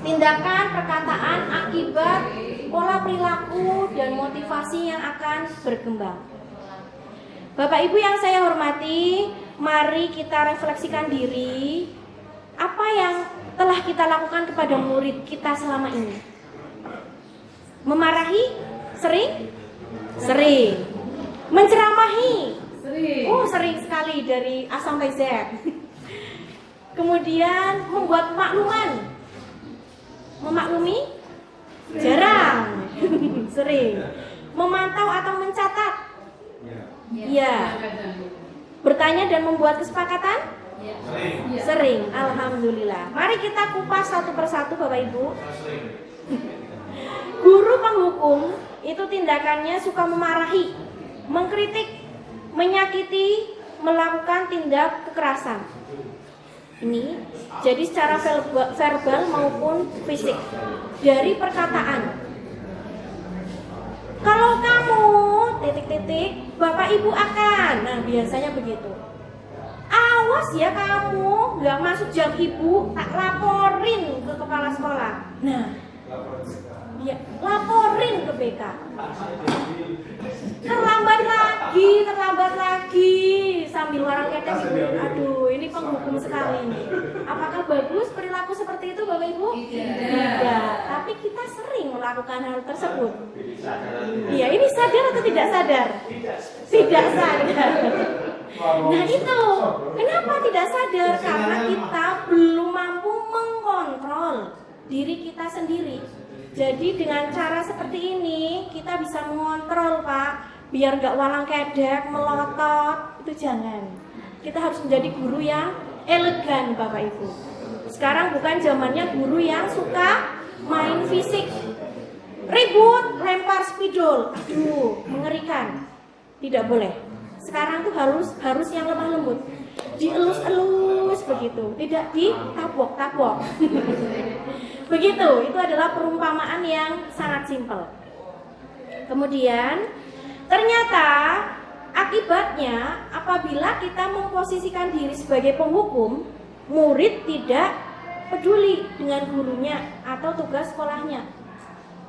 tindakan, perkataan, akibat, pola perilaku, dan motivasi yang akan berkembang. Bapak Ibu yang saya hormati, mari kita refleksikan diri. apa yang telah kita lakukan kepada murid kita selama ini? Memarahi? Sering? Sering. Menceramahi? Sering. Oh, sering sekali dari A sampai Z. Kemudian membuat pemakluman. Memaklumi? Jarang. Sering. Memantau atau mencatat? Iya. Bertanya dan membuat kesepakatan? Sering. Alhamdulillah. Mari kita kupas satu persatu Bapak Ibu. Guru penghukum itu tindakannya suka memarahi, mengkritik, menyakiti, melakukan tindak kekerasan. Ini jadi secara verbal maupun fisik. Dari perkataan, kalau kamu titik-titik, Bapak Ibu akan. Nah, biasanya begitu. Awas ya kamu, nggak masuk jam ibu, tak laporin ke kepala sekolah. Nah, ya, laporin ke BK. Terlambat lagi, sambil warang ketek ibu. Aduh, ini penghukum sekali ini. Apakah bagus perilaku seperti itu Bapak Ibu? Tidak. Tapi kita sering melakukan hal tersebut. Iya, ini sadar atau tidak sadar? Tidak sadar. Nah itu, kenapa tidak sadar? Karena kita belum mampu mengkontrol diri kita sendiri. Jadi dengan cara seperti ini kita bisa mengontrol Pak, biar nggak walang kedek, melotot, itu jangan. Kita harus menjadi guru yang elegan Bapak Ibu. Sekarang bukan zamannya guru yang suka main fisik, ribut, lempar spidol, aduh mengerikan. Tidak boleh. Sekarang tuh harus yang lemah lembut, dielus-elus begitu, tidak ditapok-tapok. Begitu, itu adalah perumpamaan yang sangat simpel. Kemudian ternyata akibatnya apabila kita memposisikan diri sebagai penghukum, murid tidak peduli dengan gurunya atau tugas sekolahnya.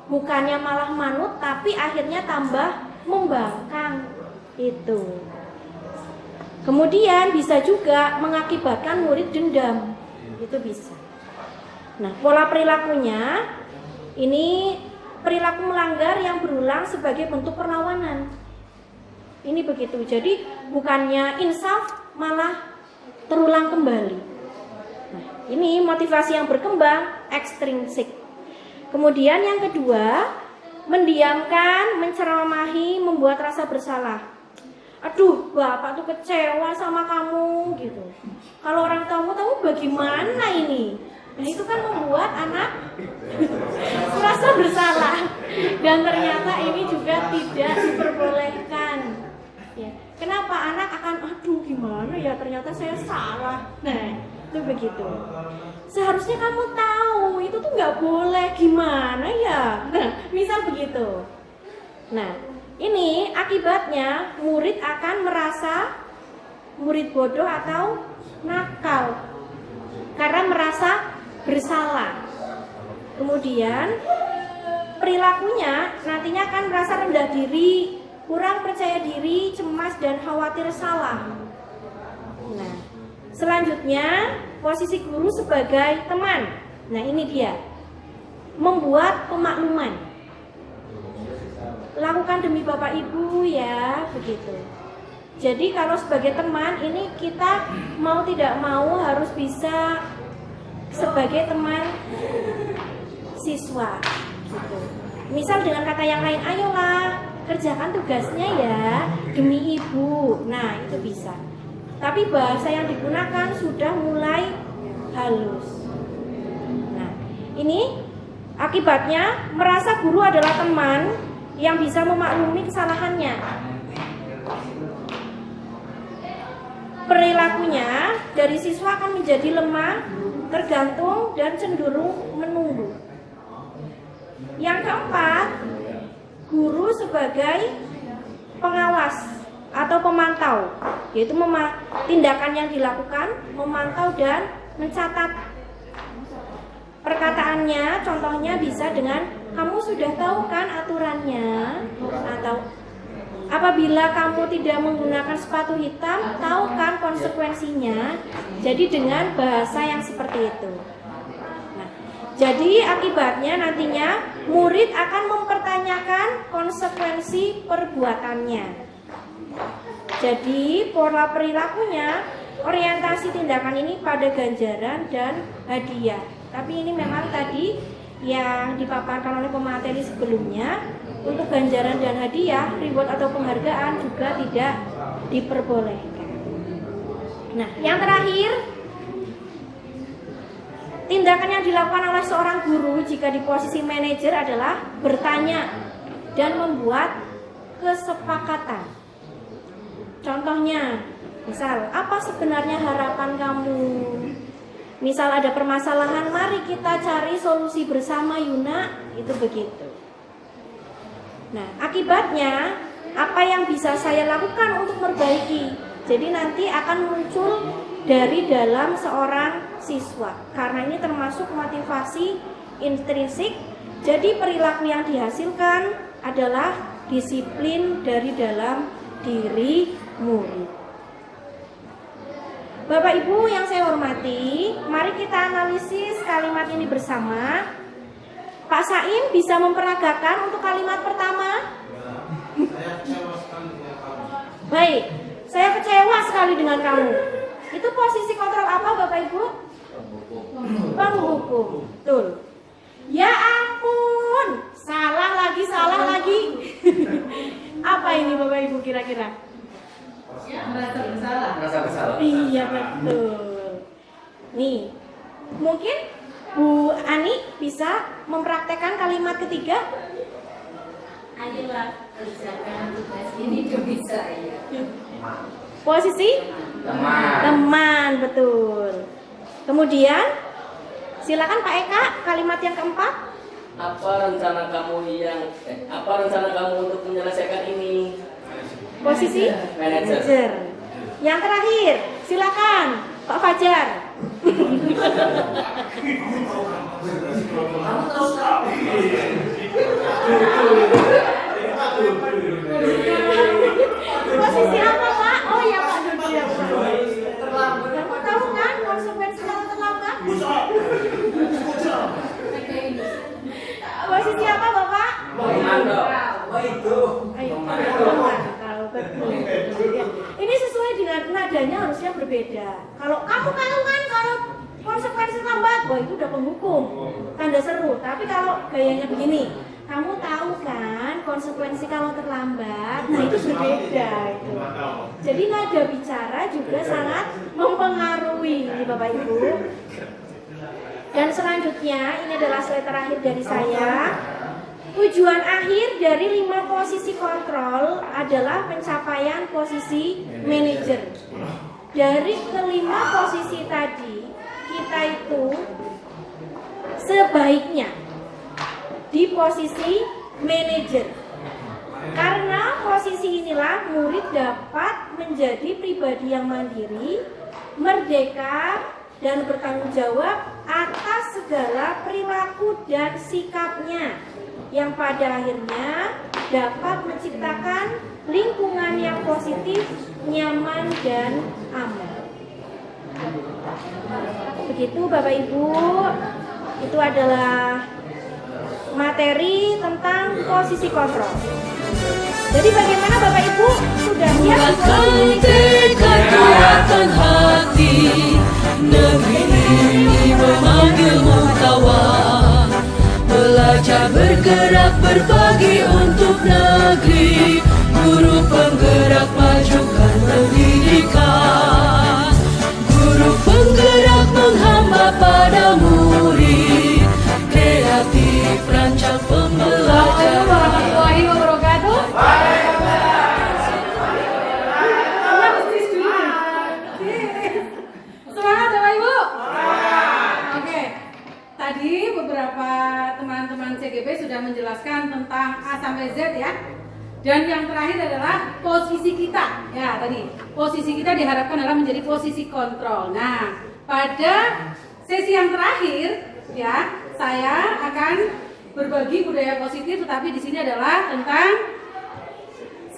Bukannya malah manut, tapi akhirnya tambah membangkang. Itu. Kemudian bisa juga mengakibatkan murid dendam. Itu bisa. Nah, pola perilakunya ini perilaku melanggar yang berulang sebagai bentuk perlawanan. Ini begitu. Jadi bukannya insaf malah terulang kembali. Nah, ini motivasi yang berkembang ekstrinsik. Kemudian yang kedua, mendiamkan, menceramahi, membuat rasa bersalah. Aduh, Bapak tuh kecewa sama kamu gitu. Kalau orang tamu bagaimana ini? Nah, itu kan membuat anak merasa bersalah. Dan ternyata ini juga tidak diperbolehkan. Ya. Kenapa anak akan aduh gimana ya, ternyata saya salah. Nah, itu begitu. Seharusnya kamu tahu itu tuh nggak boleh, gimana ya? Nah, misal begitu. Nah, ini akibatnya murid akan merasa murid bodoh atau nakal karena merasa bersalah. Kemudian perilakunya nantinya akan merasa rendah diri, kurang percaya diri, cemas dan khawatir salah. Nah, selanjutnya posisi guru sebagai teman. Nah, ini dia. Membuat pemakluman. Lakukan demi Bapak Ibu ya, begitu. Jadi kalau sebagai teman ini kita mau tidak mau harus bisa sebagai teman siswa gitu. Misal dengan kata yang lain, ayolah kerjakan tugasnya ya demi ibu. Nah, itu bisa. Tapi bahasa yang digunakan sudah mulai halus. Nah, ini akibatnya merasa guru adalah teman yang bisa memaklumi kesalahannya. Perilakunya dari siswa akan menjadi lemah, tergantung dan cenderung menunggu. Yang keempat, guru sebagai pengawas atau pemantau, yaitu tindakan yang dilakukan, memantau dan mencatat perkataannya. Contohnya bisa dengan kamu sudah tahu kan aturannya, atau apa apabila kamu tidak menggunakan sepatu hitam, tahu kan konsekuensinya? Jadi dengan bahasa yang seperti itu. Nah, jadi akibatnya nantinya murid akan mempertanyakan konsekuensi perbuatannya. Jadi pola perilakunya, orientasi tindakan ini pada ganjaran dan hadiah. Tapi ini memang tadi yang dipaparkan oleh pemateri sebelumnya, untuk ganjaran dan hadiah, reward atau penghargaan juga tidak diperbolehkan. Nah, yang terakhir, tindakan yang dilakukan oleh seorang guru jika di posisi manajer adalah bertanya dan membuat kesepakatan. Contohnya, misal, apa sebenarnya harapan kamu? Misal ada permasalahan, mari kita cari solusi bersama Yuna, itu begitu. Nah, akibatnya apa yang bisa saya lakukan untuk memperbaiki? Jadi nanti akan muncul dari dalam seorang siswa. Karena ini termasuk motivasi intrinsik. Jadi perilaku yang dihasilkan adalah disiplin dari dalam diri murid. Bapak Ibu yang saya hormati, mari kita analisis kalimat ini bersama. Pak Saim bisa memperagakan untuk kalimat pertama? Baik, saya kecewa sekali dengan kamu. Itu posisi kontrol apa Bapak Ibu? Penghukum. Betul. Ya ampun, salah lagi. Apa ini Bapak Ibu kira-kira? Merasa bersalah. Iya betul. Nih, mungkin Bu Ani bisa mempraktekkan kalimat ketiga. Ayolah kerjakan tugas ini demi saya. Posisi teman, betul. Kemudian silakan Pak Eka, kalimat yang keempat. Apa rencana kamu untuk menyelesaikan ini? Posisi Manajer. Yang terakhir, silakan Pak Fajar. Posisi apa Pak? Oh ya Pak Dodi ya Pak. Kamu tahu kan konsekuensi kalau terlambat? Posisi apa Bapak? Ayo, tahu betul. Ini sesuai dengan nadanya harusnya berbeda. Kalau kamu kan kalau konsekuensi lambat, wah itu udah penghukum, tanda seru. Tapi kalau gayanya begini, kamu tahu kan konsekuensi kalau terlambat, nah itu berbeda itu. Jadi nada bicara juga sangat mempengaruhi Bapak Ibu. Dan selanjutnya ini adalah slide terakhir dari saya. Tujuan akhir dari 5 posisi kontrol adalah pencapaian posisi manajer. Dari kelima posisi tadi, kita itu sebaiknya di posisi manajer. Karena posisi inilah murid dapat menjadi pribadi yang mandiri, merdeka, dan bertanggung jawab atas segala perilaku dan sikapnya, yang pada akhirnya dapat menciptakan lingkungan yang positif, nyaman, dan aman. Begitu Bapak Ibu, itu adalah materi tentang posisi kontrol. Jadi bagaimana Bapak Ibu? Sudah siap? Kuatkan tekad, kuatkan hati, negeri ini memanggilmu kawan. Belajar bergerak berbagi untuk negeri, guru penggerak majukan pendidikan. Guru penggerak menghamba pada murid, kreatif rancang pembelajaran. Warahmatullahi wabarakatuh. Semangat Bapak Ibu. Oke. Tadi beberapa teman-teman CGP sudah menjelaskan tentang A sampai Z ya. Dan yang terakhir adalah posisi kita. Ya, tadi posisi kita diharapkan adalah menjadi posisi kontrol. Nah, pada sesi yang terakhir ya, saya akan berbagi budaya positif, tetapi di sini adalah tentang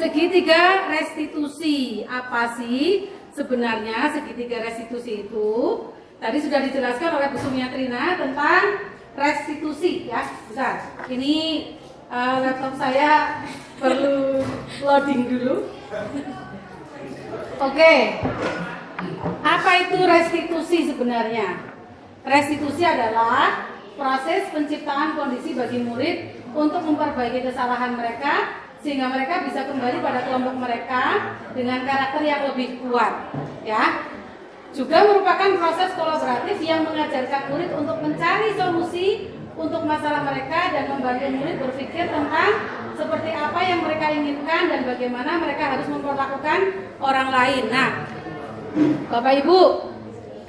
Segitiga restitusi. Apa sih sebenarnya segitiga restitusi itu? Tadi sudah dijelaskan oleh Bu Sumiatrina tentang restitusi ya. Bentar, ini laptop saya perlu loading dulu. Oke. Apa itu restitusi sebenarnya? Restitusi adalah proses penciptaan kondisi bagi murid untuk memperbaiki kesalahan mereka sehingga mereka bisa kembali pada kelompok mereka dengan karakter yang lebih kuat, ya. Juga merupakan proses kolaboratif yang mengajarkan murid untuk mencari solusi untuk masalah mereka dan membantu murid berpikir tentang seperti apa yang mereka inginkan dan bagaimana mereka harus memperlakukan orang lain. Nah, Bapak Ibu,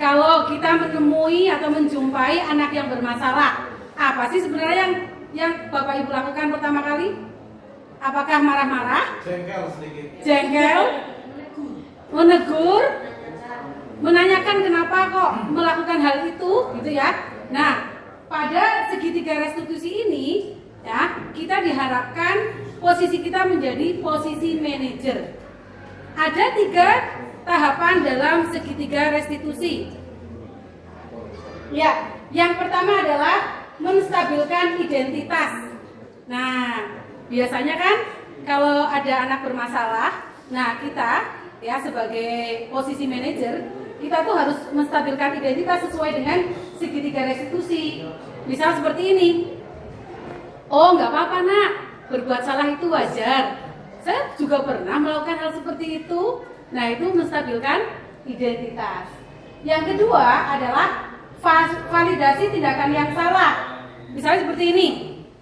kalau kita menemui atau menjumpai anak yang bermasalah, apa sih sebenarnya yang Bapak Ibu lakukan pertama kali? Apakah marah-marah? Jengkel sedikit. Jengkel? Menegur? Menanyakan kenapa kok melakukan hal itu, gitu ya? Nah, pada segitiga restitusi ini, ya, kita diharapkan posisi kita menjadi posisi manajer. Ada 3 tahapan dalam segitiga restitusi. Ya, yang pertama adalah menstabilkan identitas. Nah, biasanya kan kalau ada anak bermasalah, nah kita ya sebagai posisi manajer, kita tuh harus menstabilkan identitas sesuai dengan segitiga restitusi. Misal seperti ini. Oh, nggak apa-apa nak, berbuat salah itu wajar. Saya juga pernah melakukan hal seperti itu. Nah, itu menstabilkan identitas. Yang kedua adalah validasi tindakan yang salah. Misalnya seperti ini.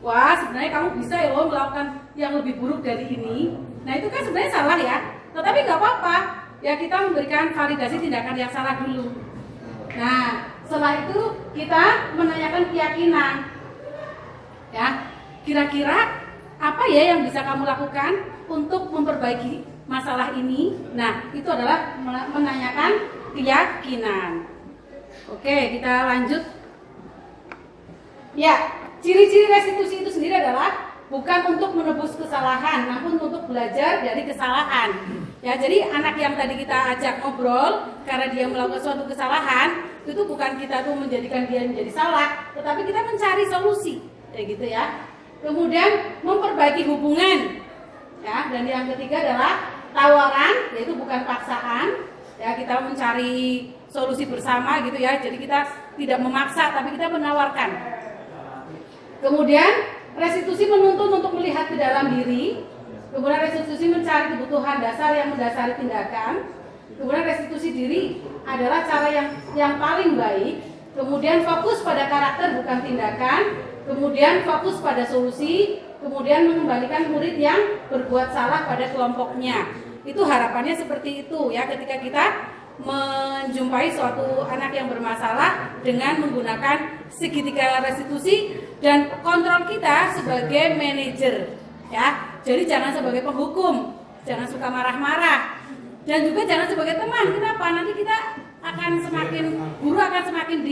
Wah, sebenarnya kamu bisa ya loh melakukan yang lebih buruk dari ini. Nah, itu kan sebenarnya salah ya. Tetapi nggak apa-apa. Ya, kita memberikan validasi tindakan yang salah dulu. Nah, setelah itu kita menanyakan keyakinan. Ya, kira-kira apa ya yang bisa kamu lakukan untuk memperbaiki masalah ini? Nah, itu adalah menanyakan keyakinan. Oke, kita lanjut. Ya, ciri-ciri restitusi itu sendiri adalah bukan untuk menebus kesalahan, namun untuk belajar dari kesalahan. Ya, jadi anak yang tadi kita ajak ngobrol karena dia melakukan suatu kesalahan, itu bukan kita tuh menjadikan dia menjadi salah, tetapi kita mencari solusi, kayak gitu ya. Kemudian memperbaiki hubungan. Ya, dan yang ketiga adalah tawaran, yaitu bukan paksaan. Ya, kita mencari solusi bersama gitu ya. Jadi kita tidak memaksa, tapi kita menawarkan. Kemudian restitusi menuntun untuk melihat ke dalam diri. Kemudian restitusi mencari kebutuhan dasar yang mendasari tindakan. Kemudian restitusi diri adalah cara yang paling baik. Kemudian fokus pada karakter bukan tindakan. Kemudian fokus pada solusi. Kemudian mengembalikan murid yang berbuat salah pada kelompoknya. Itu harapannya seperti itu ya, ketika kita menjumpai suatu anak yang bermasalah dengan menggunakan segitiga restitusi dan kontrol kita sebagai manajer ya. Jadi jangan sebagai penghukum, jangan suka marah-marah, dan juga jangan sebagai teman. Kenapa? Nanti kita akan guru akan semakin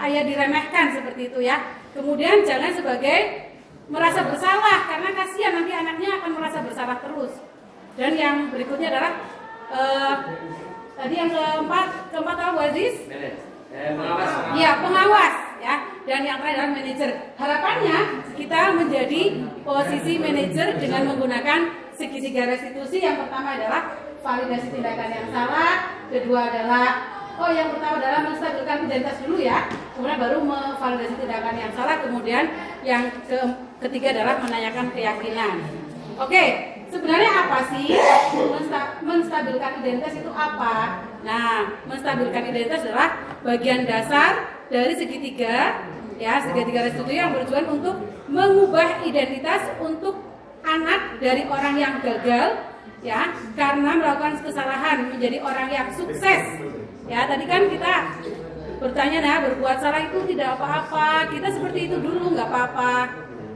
diremehkan seperti itu ya. Kemudian jangan sebagai merasa bersalah, karena kasihan nanti anaknya akan merasa bersalah terus. Dan yang berikutnya adalah tadi yang keempat apa Aziz? Pengawas. Iya, pengawas ya. Dan yang terakhir adalah manajer. Harapannya kita menjadi posisi manajer dengan menggunakan segitiga restitusi. Yang pertama adalah validasi tindakan yang salah. Kedua adalah yang pertama adalah menstabilkan identitas dulu ya. Kemudian baru memvalidasi tindakan yang salah. Kemudian yang ketiga adalah menanyakan keyakinan. Oke, sebenarnya apa sih menstabilkan identitas itu apa? Nah, menstabilkan identitas adalah bagian dasar dari segitiga ya, segitiga restitusi yang bertujuan untuk mengubah identitas untuk anak dari orang yang gagal ya, karena melakukan kesalahan menjadi orang yang sukses. Ya, tadi kan kita bertanya nah, berbuat salah itu tidak apa-apa. Kita seperti itu dulu nggak apa-apa.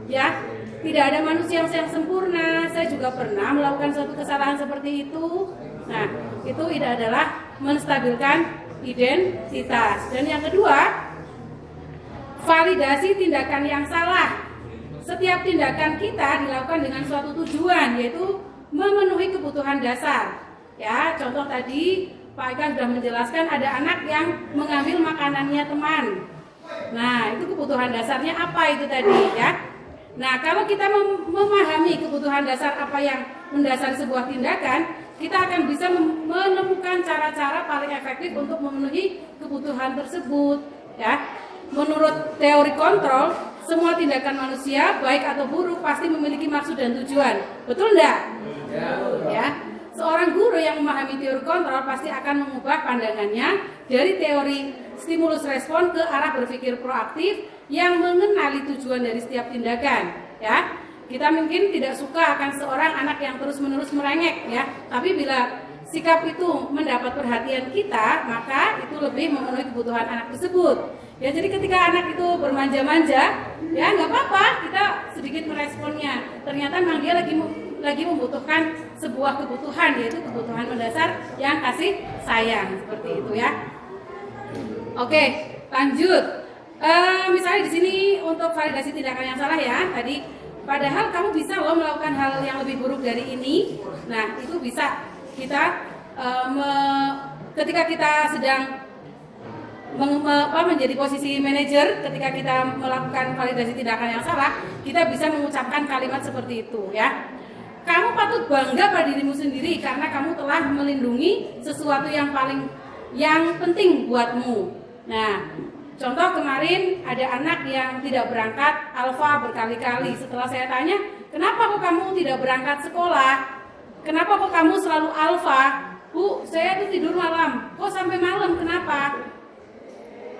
Ya, tidak ada manusia yang sempurna. Saya juga pernah melakukan suatu kesalahan seperti itu. Nah, itu adalah menstabilkan identitas. Dan yang kedua, validasi tindakan yang salah. Setiap tindakan kita dilakukan dengan suatu tujuan, yaitu memenuhi kebutuhan dasar. Ya, contoh tadi Pak Eka sudah menjelaskan ada anak yang mengambil makanannya teman. Nah, itu kebutuhan dasarnya apa itu tadi ya. Nah, kalau kita memahami kebutuhan dasar apa yang mendasari sebuah tindakan, kita akan bisa menemukan cara-cara paling efektif untuk memenuhi kebutuhan tersebut ya. Menurut teori kontrol, semua tindakan manusia baik atau buruk pasti memiliki maksud dan tujuan. Betul enggak? Ya. Seorang guru yang memahami teori kontrol pasti akan mengubah pandangannya dari teori stimulus respon ke arah berpikir proaktif yang mengenali tujuan dari setiap tindakan ya. Kita mungkin tidak suka akan seorang anak yang terus-menerus merengek ya, tapi bila sikap itu mendapat perhatian kita, maka itu lebih memenuhi kebutuhan anak tersebut. Ya, jadi ketika anak itu bermanja-manja, ya nggak apa-apa, kita sedikit meresponnya. Ternyata memang dia lagi membutuhkan sebuah kebutuhan, yaitu kebutuhan mendasar yang kasih sayang, seperti itu ya. Oke, lanjut. Misalnya di sini untuk validasi tindakan yang salah ya, tadi. Padahal kamu bisa loh melakukan hal yang lebih buruk dari ini. Nah, itu bisa kita ketika kita sedang menjadi posisi manajer, ketika kita melakukan validasi tindakan yang salah, kita bisa mengucapkan kalimat seperti itu ya. Kamu patut bangga pada dirimu sendiri karena kamu telah melindungi sesuatu yang penting buatmu. Nah, contoh kemarin ada anak yang tidak berangkat alfa berkali-kali. Setelah saya tanya, kenapa kok kamu tidak berangkat sekolah? Kenapa kok kamu selalu alfa? Bu, saya tuh tidur malam. Kok sampai malam? Kenapa?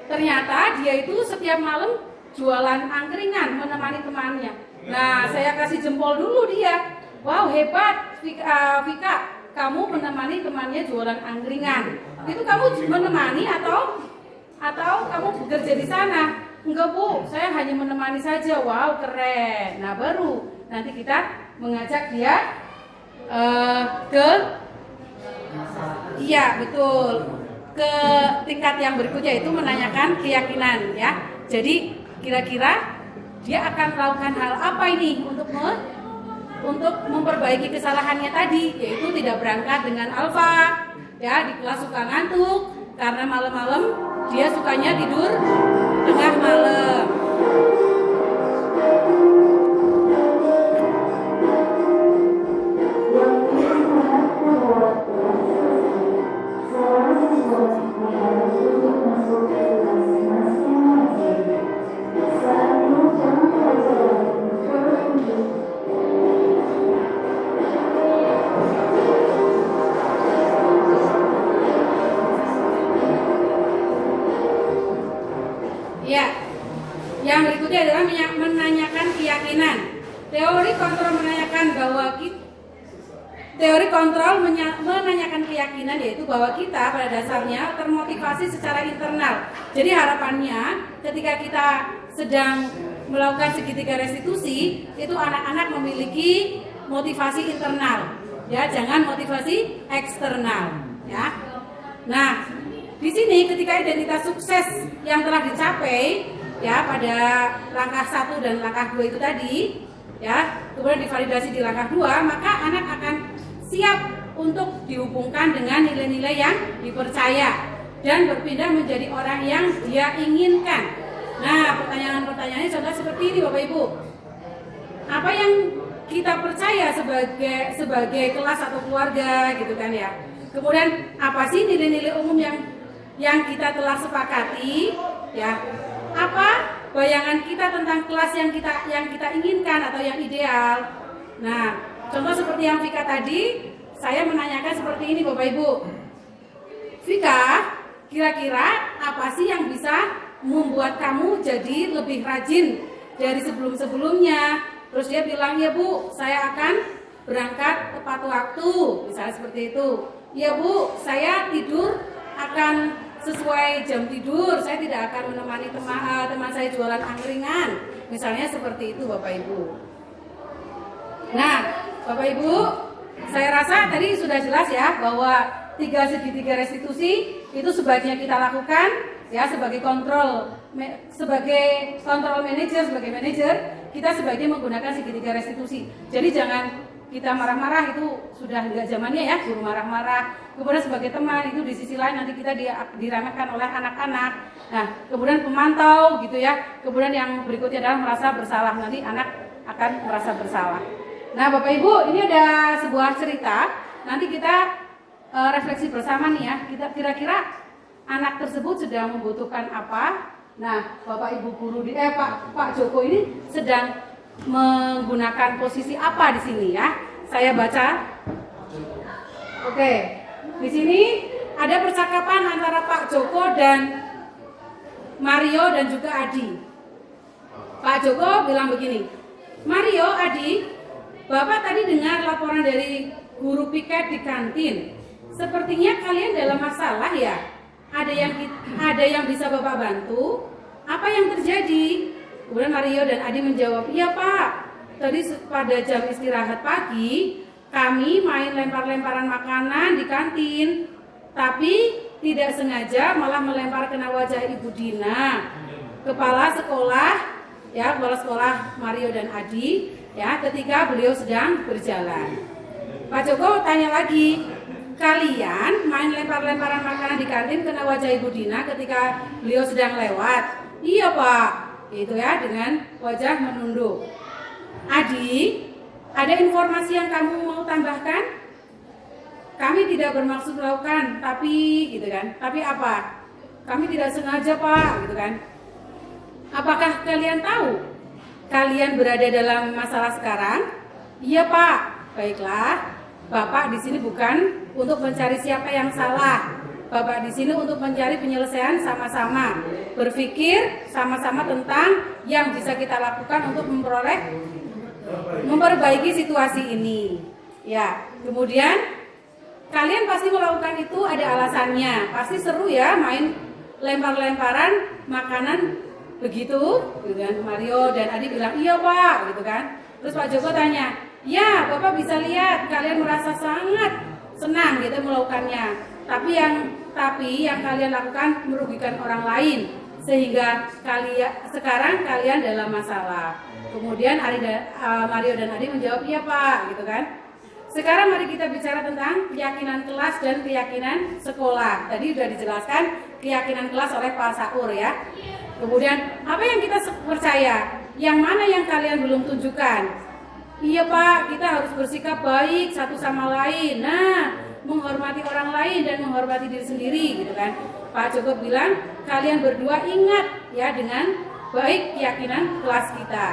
Ternyata dia itu setiap malam jualan angkringan menemani temannya. Nah, saya kasih jempol dulu dia. Wow, hebat Vika, kamu menemani temannya jualan angkringan. Itu kamu menemani atau kamu bekerja di sana? Enggak Bu, saya hanya menemani saja. Wow, keren. Nah, baru nanti kita mengajak dia ke tingkat yang berikutnya, yaitu menanyakan keyakinan ya. Jadi kira-kira dia akan melakukan hal apa ini untuk memperbaiki kesalahannya tadi, yaitu tidak berangkat dengan alfa ya, di kelas suka ngantuk karena malam-malam dia sukanya tidur tengah malam. Ya, yang berikutnya adalah menanyakan keyakinan. Teori kontrol menanyakan menanyakan keyakinan, yaitu bahwa kita pada dasarnya termotivasi secara internal. Jadi harapannya ketika kita sedang melakukan segitiga restitusi, itu anak-anak memiliki motivasi internal, ya, jangan motivasi eksternal, ya. Nah, di sini ketika identitas sukses yang telah dicapai ya pada langkah 1 dan langkah 2 itu tadi ya, kemudian divalidasi di langkah 2, maka anak akan siap untuk dihubungkan dengan nilai-nilai yang dipercaya dan berpindah menjadi orang yang dia inginkan. Nah, pertanyaan-pertanyaannya contoh seperti ini Bapak Ibu. Apa yang kita percaya sebagai kelas atau keluarga gitu kan ya. Kemudian apa sih nilai-nilai umum yang kita telah sepakati ya, apa bayangan kita tentang kelas yang kita inginkan atau yang ideal. Nah, contoh seperti yang Vika tadi, saya menanyakan seperti ini Bapak Ibu. Vika, kira-kira apa sih yang bisa membuat kamu jadi lebih rajin dari sebelum-sebelumnya? Terus dia bilang, ya Bu, saya akan berangkat tepat waktu, misalnya seperti itu. Ya Bu, saya tidur akan sesuai jam tidur, saya tidak akan menemani teman saya jualan angkringan, misalnya seperti itu Bapak Ibu. Nah, Bapak Ibu, saya rasa tadi sudah jelas ya bahwa 3 segitiga restitusi itu sebaiknya kita lakukan ya sebagai kontrol manajer, sebagai manajer kita sebaiknya menggunakan segitiga restitusi. Jadi jangan kita marah-marah itu sudah nggak zamannya ya, guru marah-marah. Kemudian sebagai teman itu di sisi lain nanti kita diremehkan oleh anak-anak. Nah, kemudian pemantau gitu ya. Kemudian yang berikutnya adalah merasa bersalah, nanti anak akan merasa bersalah. Nah, Bapak Ibu, ini ada sebuah cerita. Nanti kita refleksi bersama nih ya. Kita kira-kira anak tersebut sedang membutuhkan apa? Nah, Bapak Ibu guru Pak Joko ini sedang menggunakan posisi apa di sini ya? Saya baca. Oke. Di sini ada percakapan antara Pak Joko dan Mario dan juga Adi. Pak Joko bilang begini, "Mario, Adi, Bapak tadi dengar laporan dari guru piket di kantin. Sepertinya kalian dalam masalah ya? Ada yang bisa Bapak bantu? Apa yang terjadi?" Kemudian Mario dan Adi menjawab, "Iya Pak, tadi pada jam istirahat pagi kami main lempar-lemparan makanan di kantin, tapi tidak sengaja malah melempar kena wajah Ibu Dina, kepala sekolah Mario dan Adi ya, ketika beliau sedang berjalan." Pak Joko tanya lagi, "Kalian main lempar-lemparan makanan di kantin kena wajah Ibu Dina ketika beliau sedang lewat?" "Iya Pak," itu ya, dengan wajah menunduk. "Adi, ada informasi yang kamu mau tambahkan?" "Kami tidak bermaksud melakukan, tapi gitu kan. Tapi apa?" "Kami tidak sengaja Pak," gitu kan. "Apakah kalian tahu kalian berada dalam masalah sekarang?" "Iya Pak." "Baiklah, Bapak di sini bukan untuk mencari siapa yang salah. Bapak di sini untuk mencari penyelesaian sama-sama, berpikir sama-sama tentang yang bisa kita lakukan untuk memperbaiki situasi ini." Ya, kemudian kalian pasti melakukan itu ada alasannya. Pasti seru ya main lempar-lemparan makanan begitu, gitu kan. Mario dan Adi bilang, "Iya Pak," gitu kan. Terus Pak Joko tanya, "Ya, Bapak bisa lihat kalian merasa sangat senang gitu melakukannya. Tapi yang kalian lakukan merugikan orang lain, sehingga sekarang kalian dalam masalah." Kemudian Mario dan Adi menjawab, "Iya Pak," gitu kan. Sekarang mari kita bicara tentang keyakinan kelas dan keyakinan sekolah. Tadi sudah dijelaskan keyakinan kelas oleh Pak Saur ya. Kemudian apa yang kita percaya? Yang mana yang kalian belum tunjukkan? "Iya Pak, kita harus bersikap baik satu sama lain. Nah, menghormati orang lain dan menghormati diri sendiri," gitu kan. Pak Joko bilang, "Kalian berdua ingat ya dengan baik keyakinan kelas kita."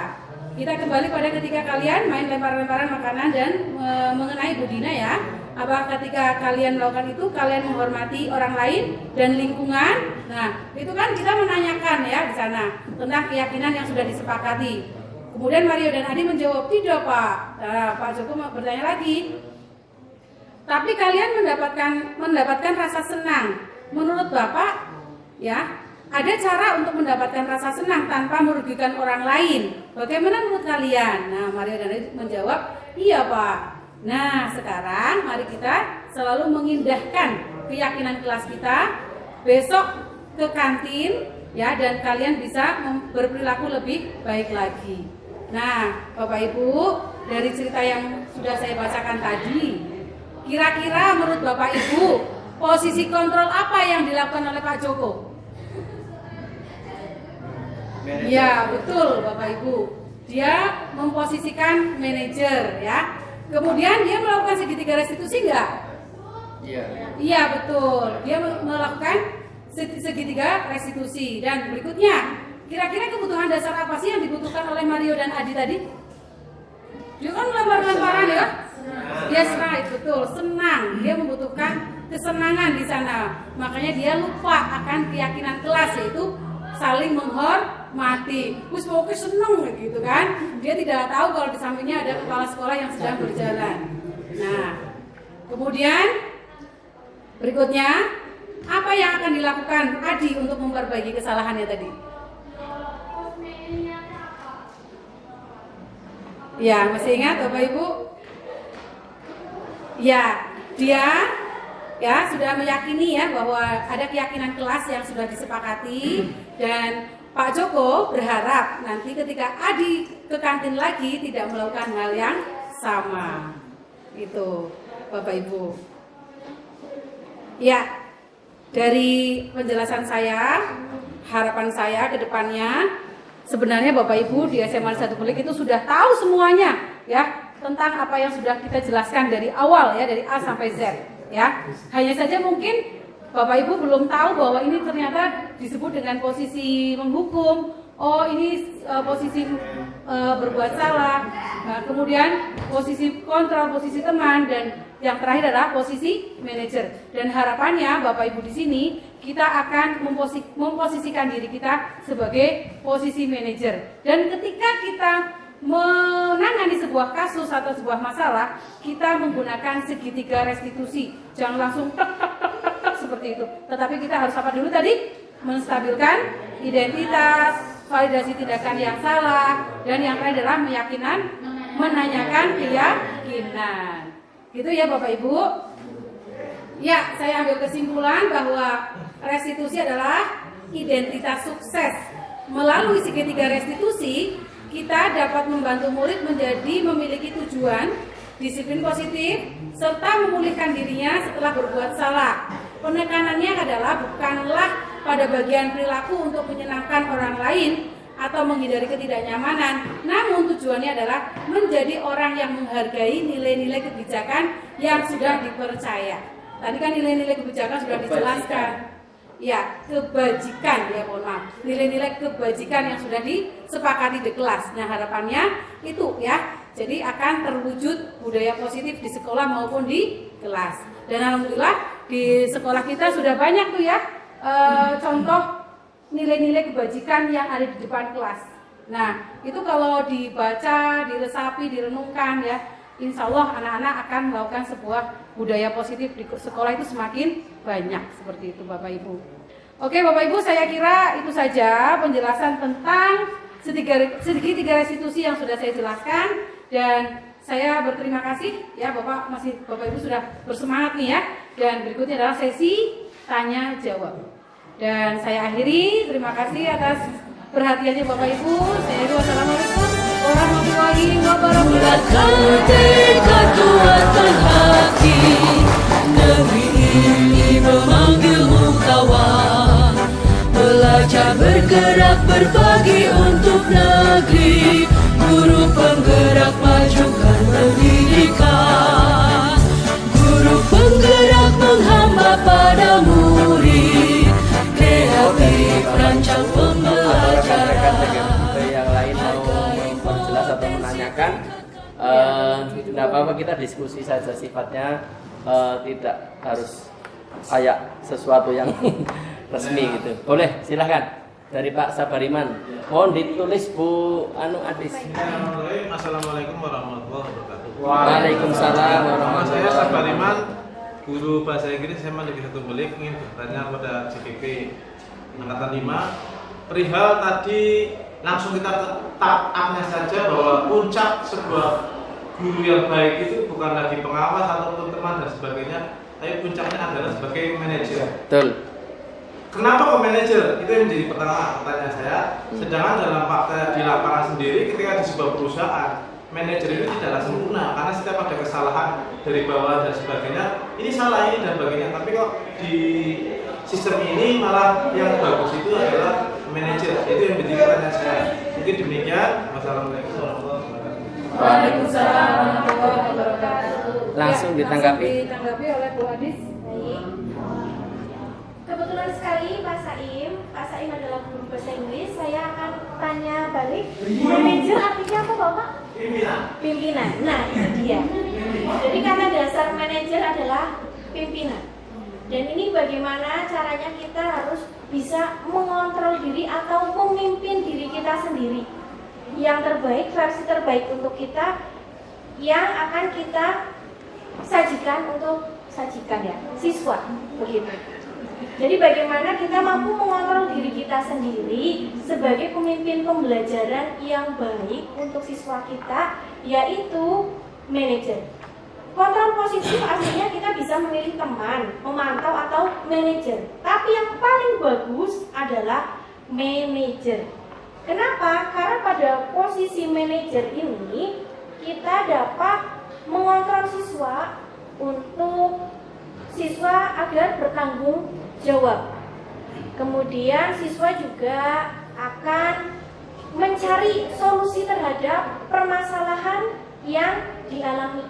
Kita kembali pada ketika kalian main lempar-lemparan makanan dan mengenai Bu Dina ya. Apa ketika kalian melakukan itu kalian menghormati orang lain dan lingkungan? Nah, itu kan kita menanyakan ya di sana tentang keyakinan yang sudah disepakati. Kemudian Mario dan Adi menjawab, "Tidak Pak." Nah, Pak Joko bertanya lagi, "Tapi kalian mendapatkan rasa senang. Menurut Bapak ya, ada cara untuk mendapatkan rasa senang tanpa merugikan orang lain. Bagaimana menurut kalian?" Nah, Mario dan Adi menjawab, "Iya Pak." Nah, sekarang mari kita selalu mengindahkan keyakinan kelas kita. Besok ke kantin ya, dan kalian bisa berperilaku lebih baik lagi. Nah, Bapak Ibu, dari cerita yang sudah saya bacakan tadi, kira-kira menurut Bapak Ibu, posisi kontrol apa yang dilakukan oleh Pak Joko? Ya, betul Bapak Ibu. Dia memposisikan manajer ya. Kemudian dia melakukan segitiga restitusi enggak? Iya. Iya, betul. Dia melakukan segitiga restitusi. Dan berikutnya, kira-kira kebutuhan dasar apa sih yang dibutuhkan oleh Mario dan Adi tadi? Dia kan lempar-lemparan ya. Yes, right, betul. Senang. Dia membutuhkan kesenangan di sana. Makanya dia lupa akan keyakinan kelas, yaitu saling menghormati. Terus pokoknya seneng gitu kan. Dia tidak tahu kalau di sampingnya ada kepala sekolah yang sedang berjalan. Nah, kemudian berikutnya, apa yang akan dilakukan Adi untuk memperbaiki kesalahannya tadi? Ya, masih ingat Bapak Ibu? Ya, dia ya sudah meyakini ya bahwa ada keyakinan kelas yang sudah disepakati, dan Pak Joko berharap nanti ketika Adi ke kantin lagi tidak melakukan hal yang sama. Itu Bapak Ibu. Ya, dari penjelasan saya, harapan saya ke depannya, sebenarnya Bapak Ibu di SMA 1 Belik itu sudah tahu semuanya ya tentang apa yang sudah kita jelaskan dari awal ya, dari A sampai Z ya. Hanya saja mungkin Bapak Ibu belum tahu bahwa ini ternyata disebut dengan posisi menghukum. Oh, ini posisi berbuat salah. Nah, kemudian posisi kontrol, posisi teman, dan yang terakhir adalah posisi manajer. Dan harapannya Bapak Ibu di sini kita akan memposisikan diri kita sebagai posisi manajer. Dan ketika kita menangani sebuah kasus atau sebuah masalah, kita menggunakan segitiga restitusi. Jangan langsung tek tek tek tek tek seperti itu. Tetapi kita harus apa dulu tadi? Menstabilkan identitas, validasi tindakan yang salah, dan yang terakhir adalah menanyakan keyakinan. Gitu ya Bapak Ibu. Ya, saya ambil kesimpulan bahwa restitusi adalah identitas sukses. Melalui segitiga restitusi, kita dapat membantu murid menjadi memiliki tujuan, disiplin positif, serta memulihkan dirinya setelah berbuat salah. Penekanannya adalah bukanlah pada bagian perilaku untuk menyenangkan orang lain atau menghindari ketidaknyamanan, namun tujuannya adalah menjadi orang yang menghargai nilai-nilai kebijakan yang sudah dipercaya. Tadi kan nilai-nilai kebijakan sudah dijelaskan. Ya, kebajikan ya, mohon maaf. Nilai-nilai kebajikan yang sudah disepakati di kelas. Nah, harapannya itu ya. Jadi akan terwujud budaya positif di sekolah maupun di kelas. Dan alhamdulillah di sekolah kita sudah banyak tuh ya contoh nilai-nilai kebajikan yang ada di depan kelas. Nah, itu kalau dibaca, diresapi, direnungkan ya, insya Allah anak-anak akan melakukan sebuah budaya positif di sekolah itu semakin banyak. Seperti itu Bapak Ibu. Oke Bapak Ibu, saya kira itu saja penjelasan tentang segitiga restitusi yang sudah saya jelaskan. Dan saya berterima kasih ya Bapak Ibu sudah bersemangat nih ya. Dan berikutnya adalah sesi tanya jawab. Dan saya akhiri, terima kasih atas perhatiannya Bapak Ibu. Saya wassalamualaikum warahmatullahi wabarakatuh. Tekad kuatkan hati, negeri ini memanggilmu kawan. Belajar bergerak berbagi untuk negeri, guru penggerak majukan pendidikan. Guru penggerak menghamba pada murid, kreatif rancang pembelajaran. Yang lain mau memperjelas atau menanyakan, tidak apa-apa, kita diskusi saja, sifatnya tidak harus kayak sesuatu yang resmi gitu. Boleh, silahkan. Dari Pak Sabariman, mohon ditulis Bu Adis. Assalamualaikum warahmatullahi wabarakatuh. Waalaikumsalam warahmatullahi Saya wabarakatuh. Sabariman, guru bahasa Inggris SMA Negeri 1 Belik, ingin bertanya pada CPP Angkatan 5 perihal tadi, langsung kita tetapnya saja bahwa puncak sebuah guru yang baik itu bukan lagi pengawas ataupun teman dan sebagainya, tapi puncaknya adalah sebagai manajer. Betul. Kenapa kok manajer? Itu yang menjadi pertanyaan saya. Sedangkan dalam fakta di lapangan sendiri, ketika di sebuah perusahaan, manajer itu tidaklah sempurna karena setiap ada kesalahan dari bawah dan sebagainya. Ini salah ini dan sebagainya. Tapi kok di sistem ini malah yang bagus itu adalah manajer. Itu yang menjadi pertanyaan saya. Mungkin demikian. Wassalamualaikum warahmatullahi wabarakatuh. Waalaikumsalam warahmatullahi wabarakatuh. Langsung ditanggapi. Ditanggapi oleh Bu Adis. Kebetulan sekali Pak Saim adalah guru bahasa Inggris. Saya akan tanya balik, manajer artinya apa Bapak? Pimpinan. Nah, itu dia. Jadi karena dasar manajer adalah pimpinan. Dan ini bagaimana caranya kita harus bisa mengontrol diri atau memimpin diri kita sendiri. Yang terbaik, versi terbaik untuk kita yang akan kita sajikan ya, siswa, begitu. Jadi bagaimana kita mampu mengontrol diri kita sendiri sebagai pemimpin pembelajaran yang baik untuk siswa kita, yaitu manajer. Kontrol positif artinya kita bisa memilih teman, memantau atau manajer. Tapi yang paling bagus adalah manajer. Kenapa? Karena pada posisi manajer ini kita dapat mengontrol siswa untuk siswa agar bertanggung jawab. Kemudian siswa juga akan mencari solusi terhadap permasalahan yang dialami.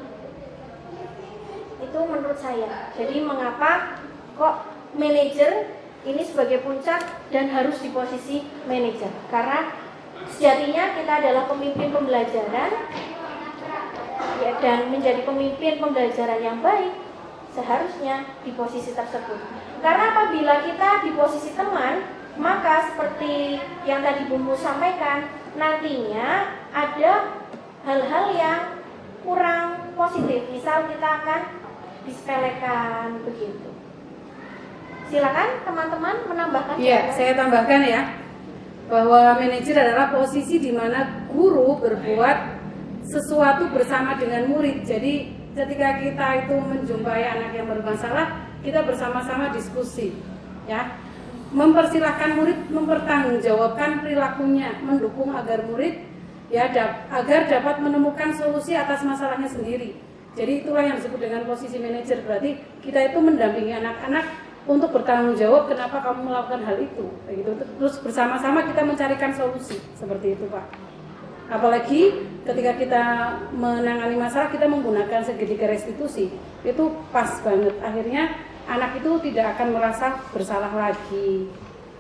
Itu menurut saya. Jadi mengapa kok manajer ini sebagai puncak dan harus di posisi manajer? Karena sejatinya kita adalah pemimpin pembelajaran, ya, dan menjadi pemimpin pembelajaran yang baik seharusnya di posisi tersebut. Karena apabila kita di posisi teman, maka seperti yang tadi Bumbu sampaikan, nantinya ada hal-hal yang kurang positif. Misal kita akan disepelekan begitu. Silakan teman-teman menambahkan. Iya, saya tambahkan ya, bahwa manajer adalah posisi di mana guru berbuat sesuatu bersama dengan murid. Jadi ketika kita itu menjumpai anak yang bermasalah, kita bersama-sama diskusi, ya, mempersilahkan murid mempertanggungjawabkan perilakunya, mendukung agar murid ya agar dapat menemukan solusi atas masalahnya sendiri. Jadi itulah yang disebut dengan posisi manajer. Berarti kita itu mendampingi anak-anak untuk bertanggung jawab kenapa kamu melakukan hal itu, gitu. Terus bersama-sama kita mencarikan solusi, seperti itu Pak. Apalagi ketika kita menangani masalah, kita menggunakan segitiga restitusi, itu pas banget. Akhirnya anak itu tidak akan merasa bersalah lagi.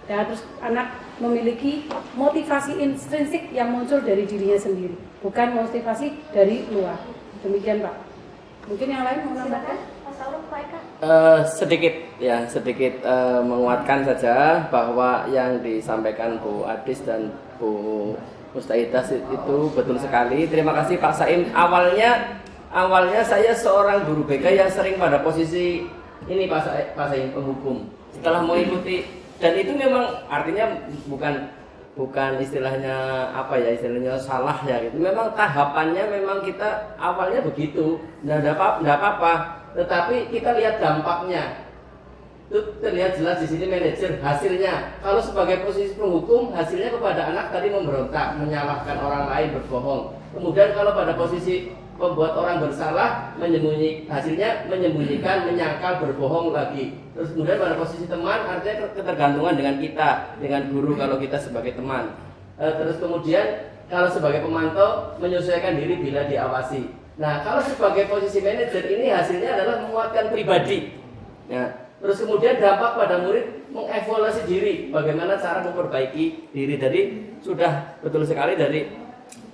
Ya, terus anak memiliki motivasi intrinsik yang muncul dari dirinya sendiri, bukan motivasi dari luar. Demikian Pak. Mungkin yang lain mau menambahkan? Sedikit menguatkan saja bahwa yang disampaikan Bu Adis dan Bu Mustaidah itu betul sekali. Terima kasih Pak Saim. Awalnya saya seorang guru BK yang sering pada posisi ini Pak Saim, penghukum. Setelah mengikuti, dan itu memang artinya bukan istilahnya istilahnya salah ya gitu. Memang tahapannya memang kita awalnya begitu. Enggak apa-apa. Tetapi kita lihat dampaknya. Itu terlihat jelas di sini manajer hasilnya. Kalau sebagai posisi penghukum, hasilnya kepada anak tadi memberontak, menyalahkan orang lain, berbohong. Kemudian kalau pada posisi membuat orang bersalah, hasilnya menyembunyikan, menyangkal, berbohong lagi. Terus kemudian pada posisi teman, artinya ketergantungan dengan kita, dengan guru kalau kita sebagai teman. Terus kemudian kalau sebagai pemantau, menyesuaikan diri bila diawasi. Nah, kalau sebagai posisi manajer ini hasilnya adalah menguatkan pribadi. Ya. Terus kemudian dampak pada murid mengevaluasi diri, bagaimana cara memperbaiki diri. Jadi sudah betul sekali dari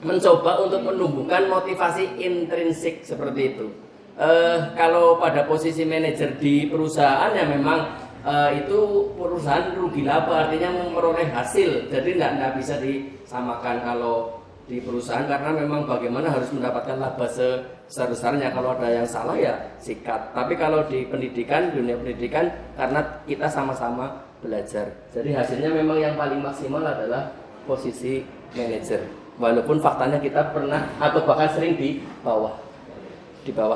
mencoba untuk menumbuhkan motivasi intrinsik seperti itu. Kalau pada posisi manajer di perusahaan ya memang itu perusahaan rugi laba, artinya memperoleh hasil. Jadi tidak bisa disamakan kalau di perusahaan, karena memang bagaimana harus mendapatkan laba sebesar-besarnya. Kalau ada yang salah ya sikat. Tapi kalau di pendidikan, dunia pendidikan, karena kita sama-sama belajar, jadi hasilnya memang yang paling maksimal adalah posisi manajer. Walaupun faktanya kita pernah atau bahkan sering di bawah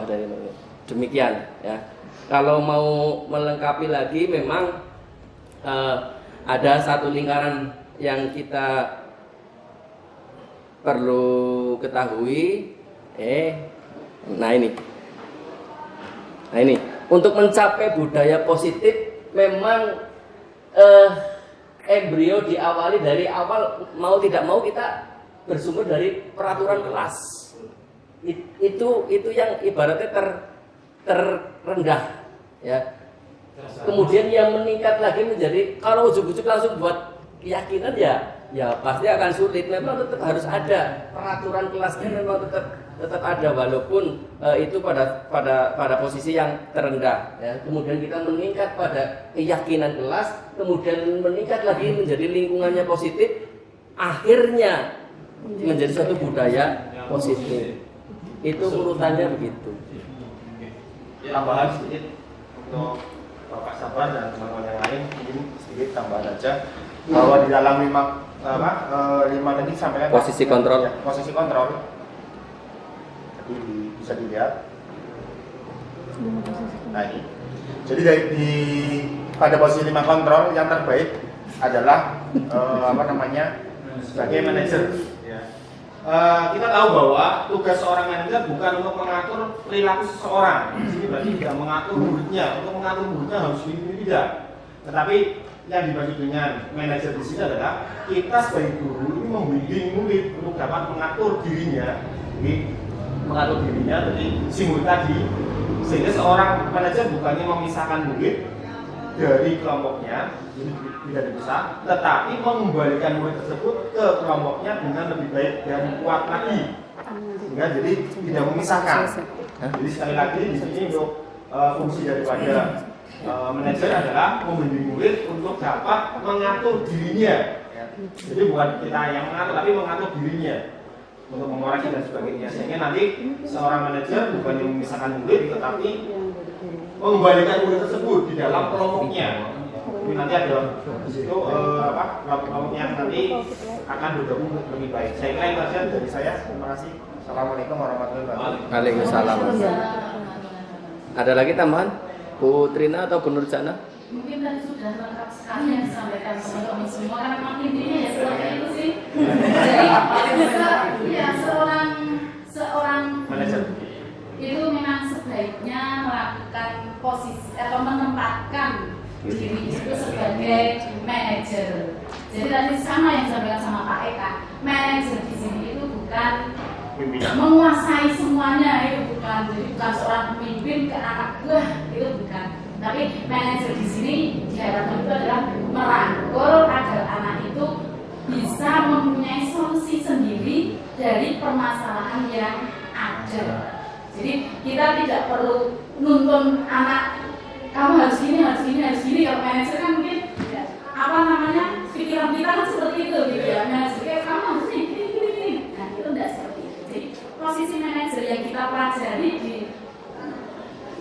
dari manajer. Demikian ya. Kalau mau melengkapi lagi, memang ada satu lingkaran yang kita perlu ketahui. Nah ini untuk mencapai budaya positif memang embrio diawali dari awal, mau tidak mau kita bersumber dari peraturan kelas. Itu yang ibaratnya terendah ya. Kemudian yang meningkat lagi menjadi, kalau ujuk-ujuk langsung buat keyakinan ya pasti akan sulit. Memang tetap harus ada peraturan kelasnya, memang tetap ada, walaupun itu pada posisi yang terendah ya. Kemudian kita meningkat pada keyakinan kelas, kemudian meningkat lagi menjadi lingkungannya positif, akhirnya menjadi suatu budaya positif. Itu urutannya begitu. Tambahan sedikit untuk Bapak Sabar dan teman-teman yang lain, mungkin sedikit tambahan saja bahwa di dalam 5 tadi sampaikan posisi kontrol. Ya, posisi kontrol. Jadi bisa dilihat. Nah ini. Jadi pada posisi 5 kontrol yang terbaik adalah sebagai manajer. Ya. kita tahu bahwa tugas seorang manajer bukan untuk mengatur perilaku seseorang. Di sini berarti tidak mengatur muridnya. Untuk mengatur muridnya harus ini tidak. Tetapi yang dimaksud dengan manajer di sini adalah kita sebagai guru ini membimbing murid untuk dapat mengatur dirinya, dari si murid tadi. Sehingga seorang manajer bukannya memisahkan murid dari kelompoknya, jadi tidak dipisah, tetapi mengembalikan murid tersebut ke kelompoknya dengan lebih baik dan kuat lagi, sehingga jadi tidak memisahkan. Jadi sekali lagi di sini untuk fungsi daripada manajer adalah membimbing murid untuk dapat mengatur dirinya. Jadi bukan kita yang mengatur, tapi mengatur dirinya untuk mengoreksi dan sebagainya. Sehingga nanti seorang manajer bukan yang memisahkan murid, tetapi mengembalikan murid tersebut di dalam kelompoknya. Jadi nanti ada di situ kelompok yang nanti akan bergabung lebih baik. Saya kira itu saja dari saya. Terima kasih. Assalamualaikum warahmatullahi wabarakatuh. Waalaikumsalam. Ada lagi tambahan? Bu Trina atau Bu Nurjana? Mungkin tadi sudah lengkap sekali yang disampaikan teman-teman semua, karena memang intinya ya seperti itu sih. Jadi ya seorang Manajer itu memang sebaiknya melakukan posisi atau menempatkan diri itu sebagai manajer. Jadi tadi sama yang disampaikan sama Pak Eka, manajer di sini itu bukan menguasai semuanya, itu bukan. Jadi bukan seorang pemimpin ke anak buah, itu bukan. Tapi manajer di sini diharapkan itu adalah merangkul agar anak itu bisa mempunyai solusi sendiri dari permasalahan yang ada. Jadi kita tidak perlu nuntun anak, kamu harus gini, harus gini, harus gini. Kalau manajer kan mungkin ya, pikiran kita kan seperti itu gitu ya. Manajer kayak kamu harus gini. Nah itu tidak seperti itu. Jadi posisi manajer yang kita pelajari di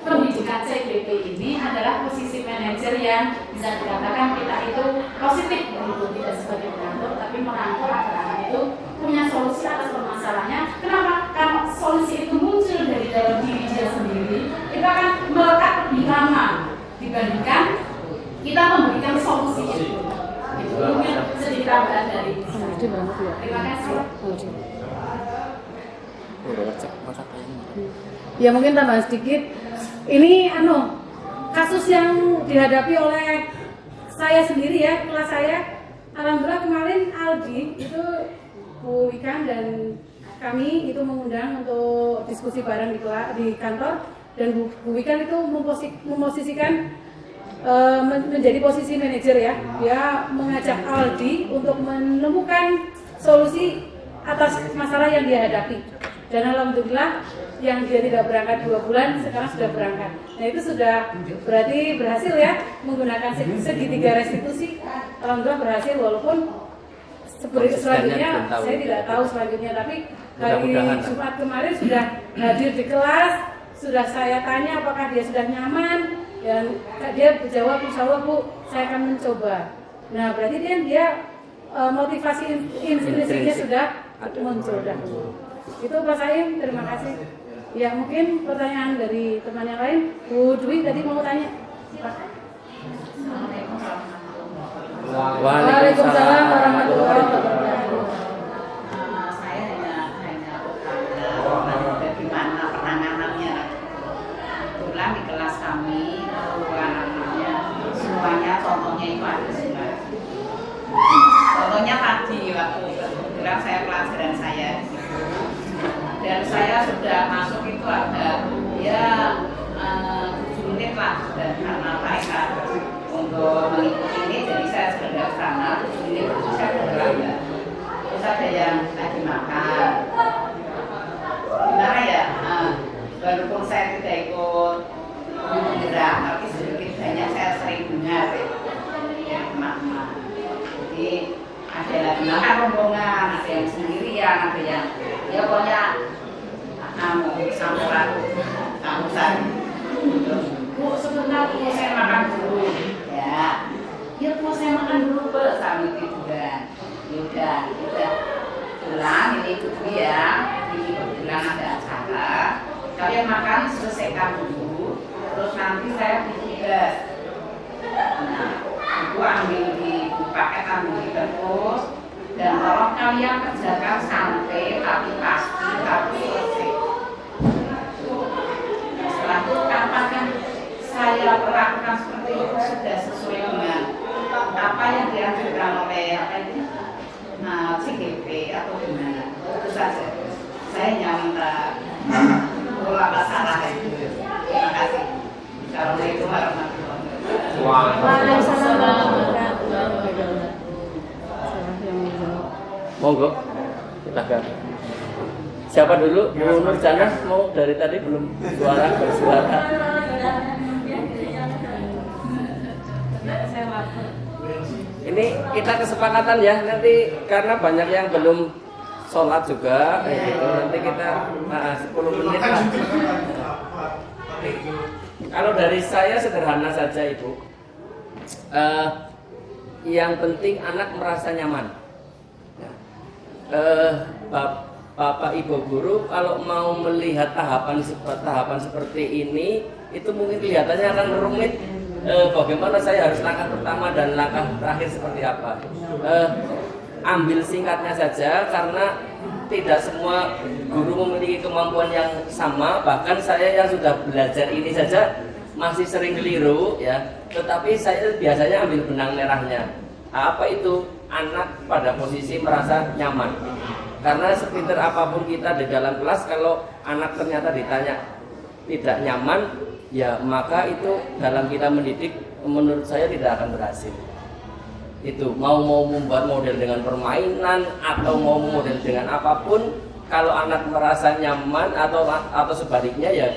pendidikan CGP ini adalah posisi manajer yang bisa dikatakan kita itu positif, begitu, tidak sebagai pengatur, tapi merangkul agar anak itu punya solusi atas permasalahannya. Kenapa? Karena solusi itu muncul dari dalam diri dia sendiri, itu akan melekat lebih lama dibandingkan kita memberikan solusi itu. Itu mungkin sedikit tambahan dari saya. Terima kasih. Ya mungkin tambah sedikit. Ini kasus yang dihadapi oleh saya sendiri ya, kelas saya. Alhamdulillah kemarin Aldi itu Bu Ikan dan kami itu mengundang untuk diskusi bareng di kantor, dan Bu Ikan itu memposisikan menjadi posisi manajer ya. Dia mengajak Aldi untuk menemukan solusi atas masalah yang dia hadapi. Dan alhamdulillah yang dia tidak berangkat 2 bulan sekarang sudah berangkat. Nah itu sudah berarti berhasil ya, menggunakan segitiga restitusi. Alhamdulillah berhasil, walaupun selanjutnya saya tidak tahu selanjutnya, tapi hari Jumat kemarin sudah hadir di kelas, sudah saya tanya apakah dia sudah nyaman, dan dia menjawab insya Allah Bu, saya akan mencoba. Nah berarti dia motivasi intrinsiknya sudah muncul dahulu. Itu Pak Saim, terima kasih. Ya mungkin pertanyaan dari teman yang lain. Bu Dwi tadi mau tanya. Waalaikumsalam warahmatullahi wabarakatuh. Saya hanya bagaimana penanganannya. Kebetulan di kelas kami anak-anaknya semuanya contohnya itu ada semua. Contohnya tadi waktu kebetulan saya pelajaran saya. Dan saya sudah masuk itu ada ya 7 menit lah, dan karena Pak Eka untuk mengikuti ini, jadi saya sudah dari sana 7 menit itu saya bergerak. Terus ada yang lagi makan, gimana ya, walaupun saya tidak ikut bergerak, tapi sedikit banyak saya sering dengar ya teman-teman. Jadi ada yang lagi makan rombongan, ada yang sendirian, ada yang ya pokoknya campuran Bu sebentar Bu saya makan dulu ya Bu saya makan dulu Bu sambil tiduran. Yaudah pulang ini Bu ya, ini kebetulan ada acara, kalian makan selesaikan dulu, terus nanti saya tugas. Nah, Ibu ambil di paket, ambil di bungkus, Dan tolong kalian kerjakan santai tapi pasti tapi selesai. Setelah itu katakan saya perlakukan seperti itu sudah sesuai dengan apa yang dianjurkan oleh CGP atau gimana. Itu saja. Saya hanya minta ulama salah itu. Terima kasih. Assalamualaikum warahmatullahi wabarakatuh. Waalaikumsalam warahmatullahi wabarakatuh. Monggo, silakan. Siapa dulu? Bu Nurjana mau dari tadi belum bersuara. Ini kita kesepakatan ya, nanti karena banyak yang belum sholat juga, kayak gitu. Nanti kita 10 menit lah. Kalau dari saya sederhana saja Ibu. Yang penting anak merasa nyaman. Bapak Ibu guru kalau mau melihat tahapan seperti ini, itu mungkin kelihatannya akan rumit. Bagaimana saya harus langkah pertama dan langkah terakhir seperti apa? Ambil singkatnya saja, karena tidak semua guru memiliki kemampuan yang sama. Bahkan saya yang sudah belajar ini saja masih sering keliru ya. Tetapi saya biasanya ambil benang merahnya. Apa itu? Anak pada posisi merasa nyaman. Karena sepinter apapun kita di dalam kelas, kalau anak ternyata ditanya tidak nyaman, ya maka itu dalam kita mendidik menurut saya tidak akan berhasil. Itu mau membuat model dengan permainan atau mau model dengan apapun, kalau anak merasa nyaman atau sebaliknya ya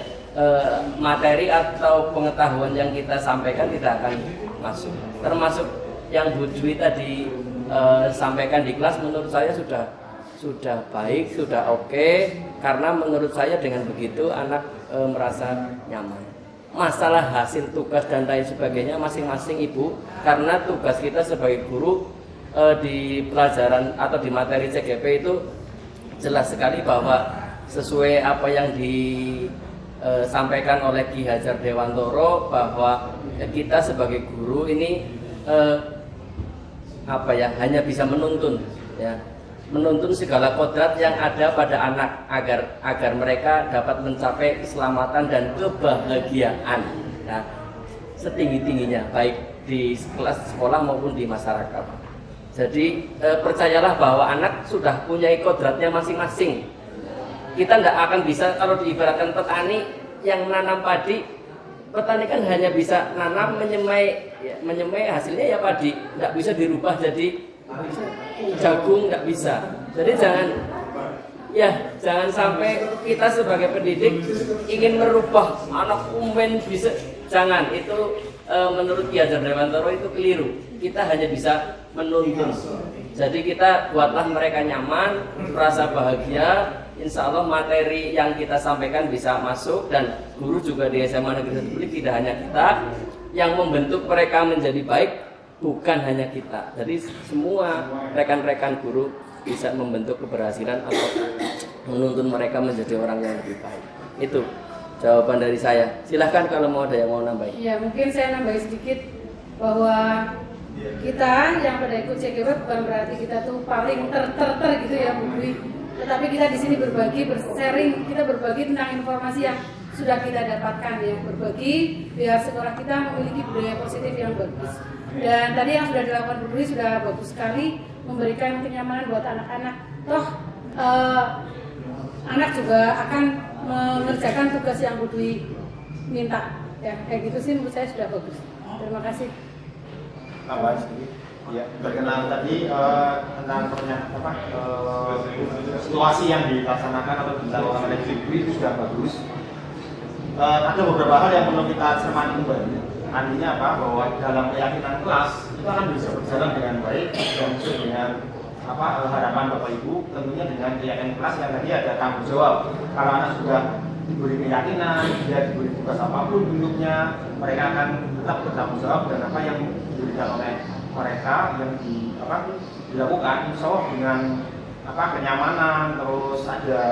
materi atau pengetahuan yang kita sampaikan tidak akan masuk. Termasuk yang Bu Dwi tadi sampaikan di kelas, menurut saya sudah baik, sudah oke, karena menurut saya dengan begitu anak merasa nyaman. Masalah hasil tugas dan lain sebagainya masing-masing Ibu, karena tugas kita sebagai guru di pelajaran atau di materi CGP itu jelas sekali bahwa sesuai apa yang disampaikan oleh Ki Hajar Dewantoro, bahwa kita sebagai guru ini hanya bisa menuntun ya, menuntun segala kodrat yang ada pada anak agar mereka dapat mencapai keselamatan dan kebahagiaan setinggi-tingginya, baik di kelas sekolah maupun di masyarakat. Jadi percayalah bahwa anak sudah punya kodratnya masing-masing. Kita tidak akan bisa, kalau diibaratkan petani yang nanam padi, petani kan hanya bisa nanam, menyemai hasilnya ya padi, tidak bisa dirubah jadi jagung, tidak bisa. Jadi jangan sampai kita sebagai pendidik ingin merubah anak umben bisa, jangan. Itu menurut Ki Hajar Dewantoro itu keliru. Kita hanya bisa menuntun. Jadi kita buatlah mereka nyaman, merasa bahagia. Insya Allah materi yang kita sampaikan bisa masuk, dan guru juga di SMA Negeri 1 Beli tidak hanya kita yang membentuk mereka menjadi baik, bukan hanya kita. Jadi semua rekan-rekan guru bisa membentuk keberhasilan atau menuntun mereka menjadi orang yang lebih baik. Itu jawaban dari saya. Silahkan kalau mau ada yang mau nambahin. Ya, mungkin saya nambahin sedikit bahwa kita yang pada ikut CGP bukan berarti kita tuh paling ter gitu ya Bu Dwi. Tetapi kita di sini berbagi, bersharing, kita berbagi tentang informasi yang sudah kita dapatkan ya, berbagi biar sekolah kita memiliki budaya positif yang bagus. Dan tadi yang sudah dilakukan Bu Dwi sudah bagus sekali, memberikan kenyamanan buat anak-anak. Toh anak juga akan mengerjakan tugas yang Bu Dwi minta. Ya, kayak gitu sih menurut saya sudah bagus. Terima kasih. Tambah sedikit. Ya, berkenaan tadi tentang situasi yang dilaksanakan atau dilakukan oleh Dwi itu sudah bagus. Ada beberapa hal yang perlu kita cermati kembali. Artinya apa? Bahwa dalam keyakinan kelas itu akan bisa berjalan dengan baik dan sesuai dengan harapan Bapak Ibu, tentunya dengan keyakinan kelas yang tadi ada tanggung jawab. Kalau anak sudah diberi keyakinan, dia diberi tugas apapun bentuknya, mereka akan tetap bertanggung jawab, dan apa yang diberikan oleh mereka yang dilakukan insya Allah dengan kenyamanan, terus ada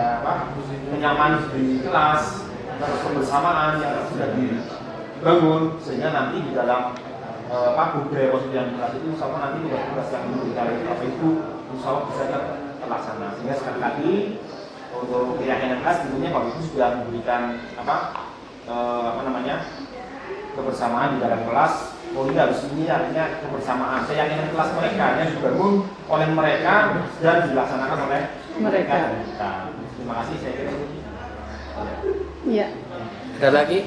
kenyamanan di kelas, terus kebersamaan yang sudah dibangun, sehingga nanti di dalam budaya positif yang kelas itu insya Allah nanti tugas-tugas yang diberikan oleh Bapak Ibu insya Allah bisa terlaksana. Sehingga sekali lagi untuk keyakinan kelas tentunya Bapak Ibu sudah memberikan kebersamaan di dalam kelas. Oh ini harus ini artinya kebersamaan. Keyakinan kelas mereka yang dibangun oleh mereka dan dilaksanakan oleh mereka. Terima kasih, saya kira. Iya. Ada lagi?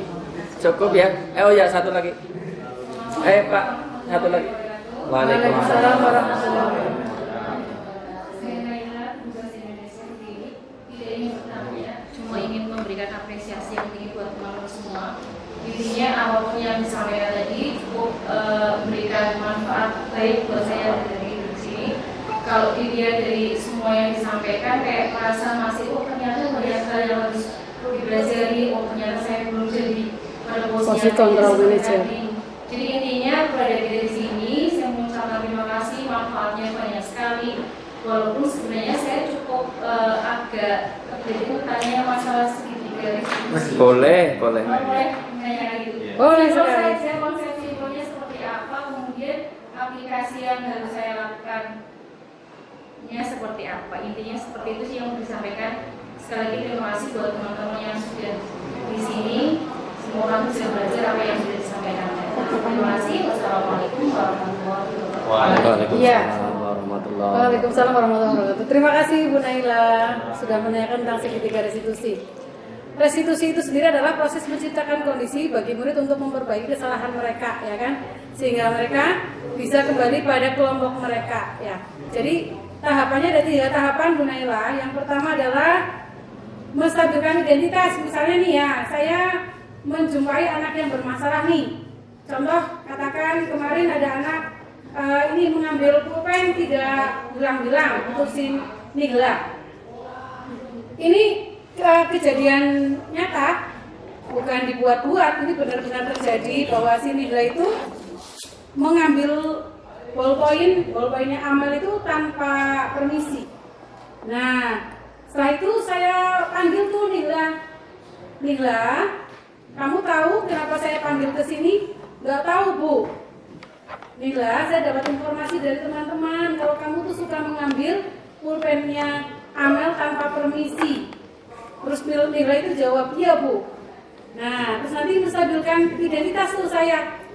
Cukup ya? Oh ya, satu lagi. Pak, satu lagi. Waalaikumsalam warahmatullahi wabarakatuh. Cuma ingin memberikan apresiasi yang tinggi buat teman-teman semua. Intinya apapun yang disampaikan tadi cukup memberikan manfaat baik buat saya dari sini. Kalau dilihat dari semua yang disampaikan kayak merasa masih ternyata banyak hal yang harus dipelajari. Ternyata saya belum jadi pada posisi control manager. Jadi intinya berada di sini saya mengucapkan terima kasih, manfaatnya banyak sekali. Walaupun sebenarnya saya cukup agak bertanya masalah segitiga. Boleh. Boleh menanyakan gitu. Boleh sekali. Saya konsep simpelnya seperti apa, kemudian aplikasi yang harus saya lakukannya seperti apa. Intinya seperti itu sih yang disampaikan. Sekali lagi terima kasih buat teman-teman yang sudah di sini. Semoga bisa belajar apa yang sudah disampaikan. Terima kasih. Wassalamualaikum warahmatullahi wabarakatuh. Waalaikumsalam warahmatullahi wabarakatuh. Terima kasih Bu Naila sudah menanyakan tentang segitiga restitusi. Restitusi itu sendiri adalah proses menciptakan kondisi bagi murid untuk memperbaiki kesalahan mereka, ya kan? Sehingga mereka bisa kembali pada kelompok mereka, ya. Jadi tahapannya ada 3 tahapan Bu Naila. Yang pertama adalah menstabilkan identitas. Misalnya nih ya, saya menjumpai anak yang bermasalah nih. Contoh, katakan kemarin ada anak ini mengambil pulpen tidak bilang-bilang untuk si Nigla. Ini kejadian nyata, bukan dibuat-buat. Ini benar-benar terjadi bahwa si Nigla itu mengambil ballpointnya Amel itu tanpa permisi. Nah, setelah itu saya panggil tuh Nigla, kamu tahu kenapa saya panggil ke sini? Nggak tahu, Bu. Nigla, saya dapat informasi dari teman-teman kalau kamu tuh suka mengambil pulpennya Amel tanpa permisi. Terus Nigla itu jawab, iya Bu. Nah, terus nanti menstabilkan identitas tuh saya.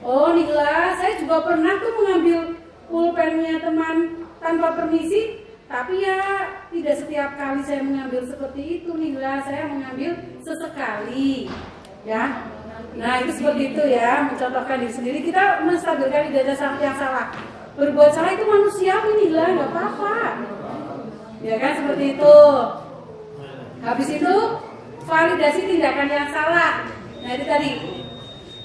Oh Nigla, saya juga pernah tuh mengambil pulpennya teman tanpa permisi. Tapi ya tidak setiap kali saya mengambil seperti itu Nigla, saya mengambil sesekali. Ya. Nah itu seperti itu ya, mencontohkan diri sendiri. Kita menstabilkan identitas yang salah. Berbuat salah itu manusiawi Nigla, nggak apa-apa. Ya kan seperti itu. Habis itu validasi tindakan yang salah. Nah itu tadi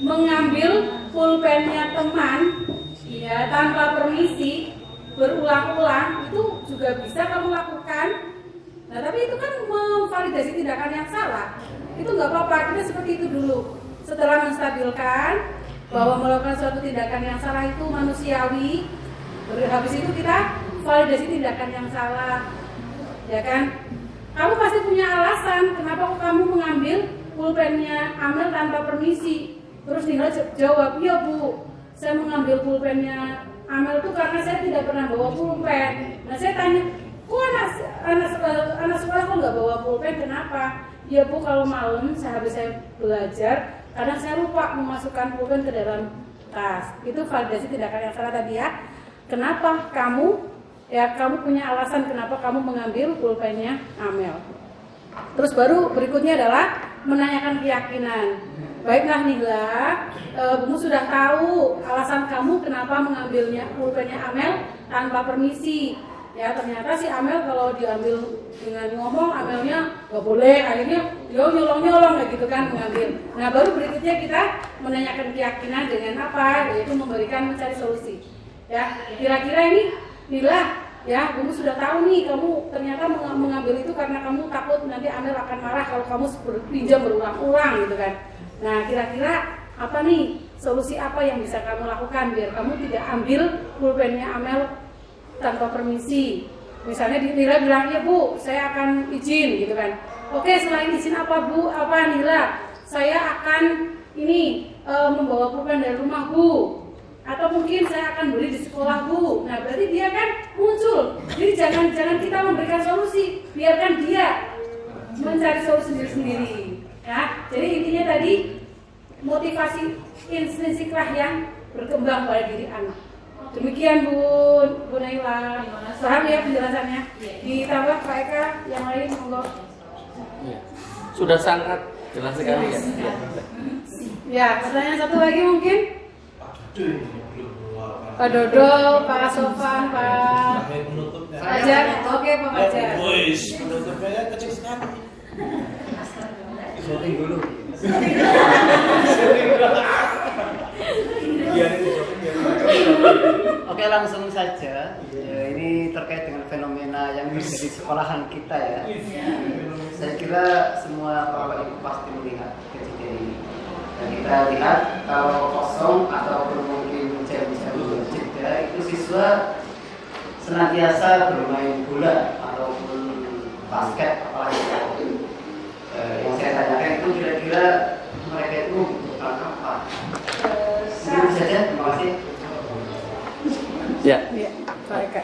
mengambil pulpennya teman ya tanpa permisi berulang-ulang itu juga bisa kamu lakukan. Nah tapi itu kan memvalidasi tindakan yang salah. Itu nggak apa-apa, kita seperti itu dulu. Setelah menstabilkan bahwa melakukan suatu tindakan yang salah itu manusiawi, habis itu kita validasi tindakan yang salah, ya kan? Kamu pasti punya alasan kenapa kamu mengambil pulpennya Amel tanpa permisi. Terus Nigla jawab, iya Bu, saya mengambil pulpennya Amel itu karena saya tidak pernah bawa pulpen. Nah saya tanya, kok anak sekolah kok nggak bawa pulpen? Kenapa? Ya Bu, kalau malam habis saya belajar, kadang saya lupa memasukkan pulpen ke dalam tas. Itu validasi tindakan yang salah tadi ya. Kenapa kamu punya alasan kenapa kamu mengambil pulpennya Amel. Terus baru berikutnya adalah menanyakan keyakinan. Baiklah Nigla, Bumu sudah tahu alasan kamu kenapa mengambilnya pulpennya Amel tanpa permisi. Ya ternyata si Amel kalau diambil dengan ngomong Amelnya nggak boleh, akhirnya dia nyolong kayak gitu kan mengambil. Nah baru berikutnya kita menanyakan keyakinan dengan apa, yaitu mencari solusi. Ya kira-kira ini Nigla, ya kamu sudah tahu nih kamu ternyata mengambil itu karena kamu takut nanti Amel akan marah kalau kamu pinjam berulang-ulang gitu kan. Nah kira-kira apa nih solusi apa yang bisa kamu lakukan biar kamu tidak ambil pulpennya Amel tanpa permisi. Misalnya Nigla bilang, ya Bu, saya akan izin gitu kan. Oke, selain izin apa Bu? Apa Nigla? Saya akan membawa pulpen dari rumah Bu. atau mungkin saya akan beli di sekolah Bu. Nah berarti dia kan muncul. Jadi jangan kita memberikan solusi, biarkan dia mencari solusi sendiri-sendiri. Ya, jadi intinya tadi motivasi intrinsik lah yang berkembang pada diri anak. Demikian Bu Naila. Paham ya penjelasannya? Ditambah Pak Eka, yang lain monggo. Sudah sangat jelas sekali ya. Ya, pertanyaan satu lagi mungkin. Pak Dodo, Pak Sofan, Pak Fajar. Oke, Pak Fajar. penutupnya kecil sekali. Shopping dulu. Oke, langsung saja. Ya, ini terkait dengan fenomena yang terjadi di sekolahan kita ya. Saya kira semua bapak ibu pasti melihat kejadian ini. Dan kita lihat kalau kosong ataupun mungkin jam-jam jeda itu siswa senantiasa bermain bola ataupun basket apalagi yang saya tanyakan itu kira-kira mereka itu membutuhkan apa? Itu saja, terima kasih. Ya. Ya, Pak Eka.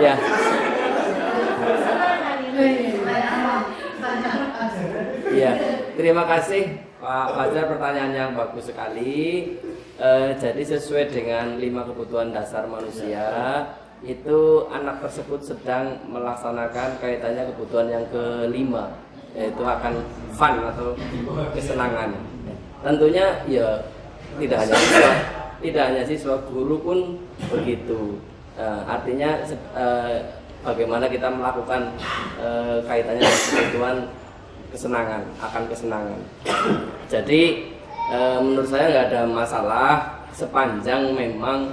Ya. Ya, terima kasih Pak Fajar, pertanyaan yang bagus sekali. Jadi sesuai dengan 5 kebutuhan dasar manusia, itu anak tersebut sedang melaksanakan kaitannya kebutuhan yang kelima, yaitu akan fun atau kesenangan. Tentunya ya tidak hanya siswa, guru pun begitu. Artinya bagaimana kita melakukan kaitannya dengan kebutuhan kesenangan, akan kesenangan. Jadi menurut saya nggak ada masalah sepanjang memang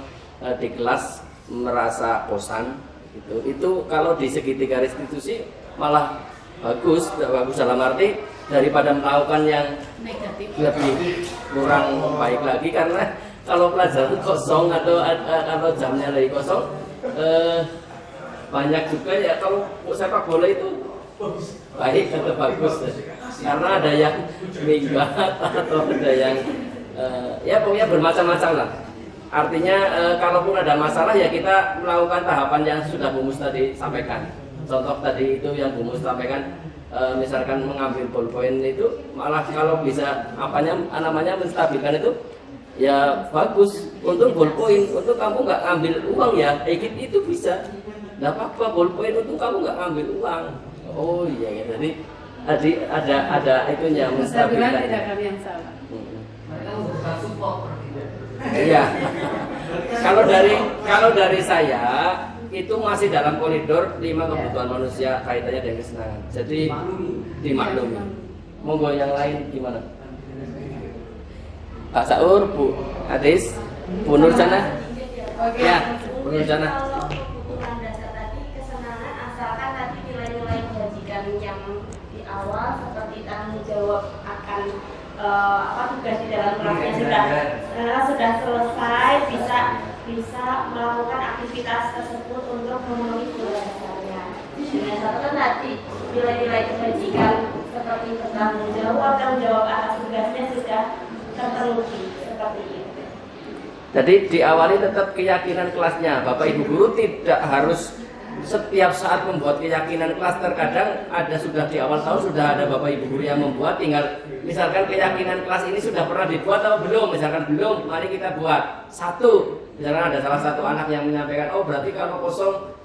di kelas merasa bosan gitu. Itu kalau di segitiga restitusi malah bagus dalam arti daripada melakukan yang Negatif. lebih kurang baik lagi, karena kalau pelajaran kosong atau jamnya lagi kosong, banyak juga ya kalau sepak bola itu baik atau bagus, karena ada yang minggat atau ada yang ya pokoknya bermacam-macam lah. Artinya kalaupun ada masalah ya kita melakukan tahapan yang sudah Bu Mus tadi sampaikan. Contoh tadi itu yang Bu Mus sampaikan, misalkan mengambil ballpoint itu malah kalau bisa namanya menstabilkan itu ya bagus. Untung ballpoint, untung kamu nggak ngambil uang ya, itu bisa. Nggak apa-apa ballpoint, untung kamu nggak ngambil uang. Oh iya, jadi ada itunya menstabilkan. Tidak akan yang salah. Iya. Kalau dari saya itu masih dalam koridor 5 kebutuhan manusia kaitannya dengan kesenangan. Jadi dimaklumi. Monggo yang lain gimana? Pak Saur, Bu Adis, Bu Nurjana. Ya, Bu Nurjana. Kalau kebutuhan dasar tadi kesenangan asalkan tadi nilai-nilai kebajikan yang di awal seperti tanggung jawab akan tugas di dalam kelasnya sudah selesai, bisa melakukan aktivitas tersebut untuk memenuhi kebutuhan dasarnya. Dengan satu kan tadi nilai-nilai kebajikan seperti bertanggung jawab atas tugasnya sudah terpenuhi seperti itu. Jadi diawali tetap keyakinan kelasnya. Bapak Ibu guru tidak harus setiap saat membuat keyakinan kelas. Terkadang sudah di awal tahun sudah ada Bapak Ibu guru yang membuat, tinggal misalkan keyakinan kelas ini sudah pernah dibuat atau belum. Misalkan belum, mari kita buat satu. Misalkan ada salah satu anak yang menyampaikan, oh berarti kalau kosong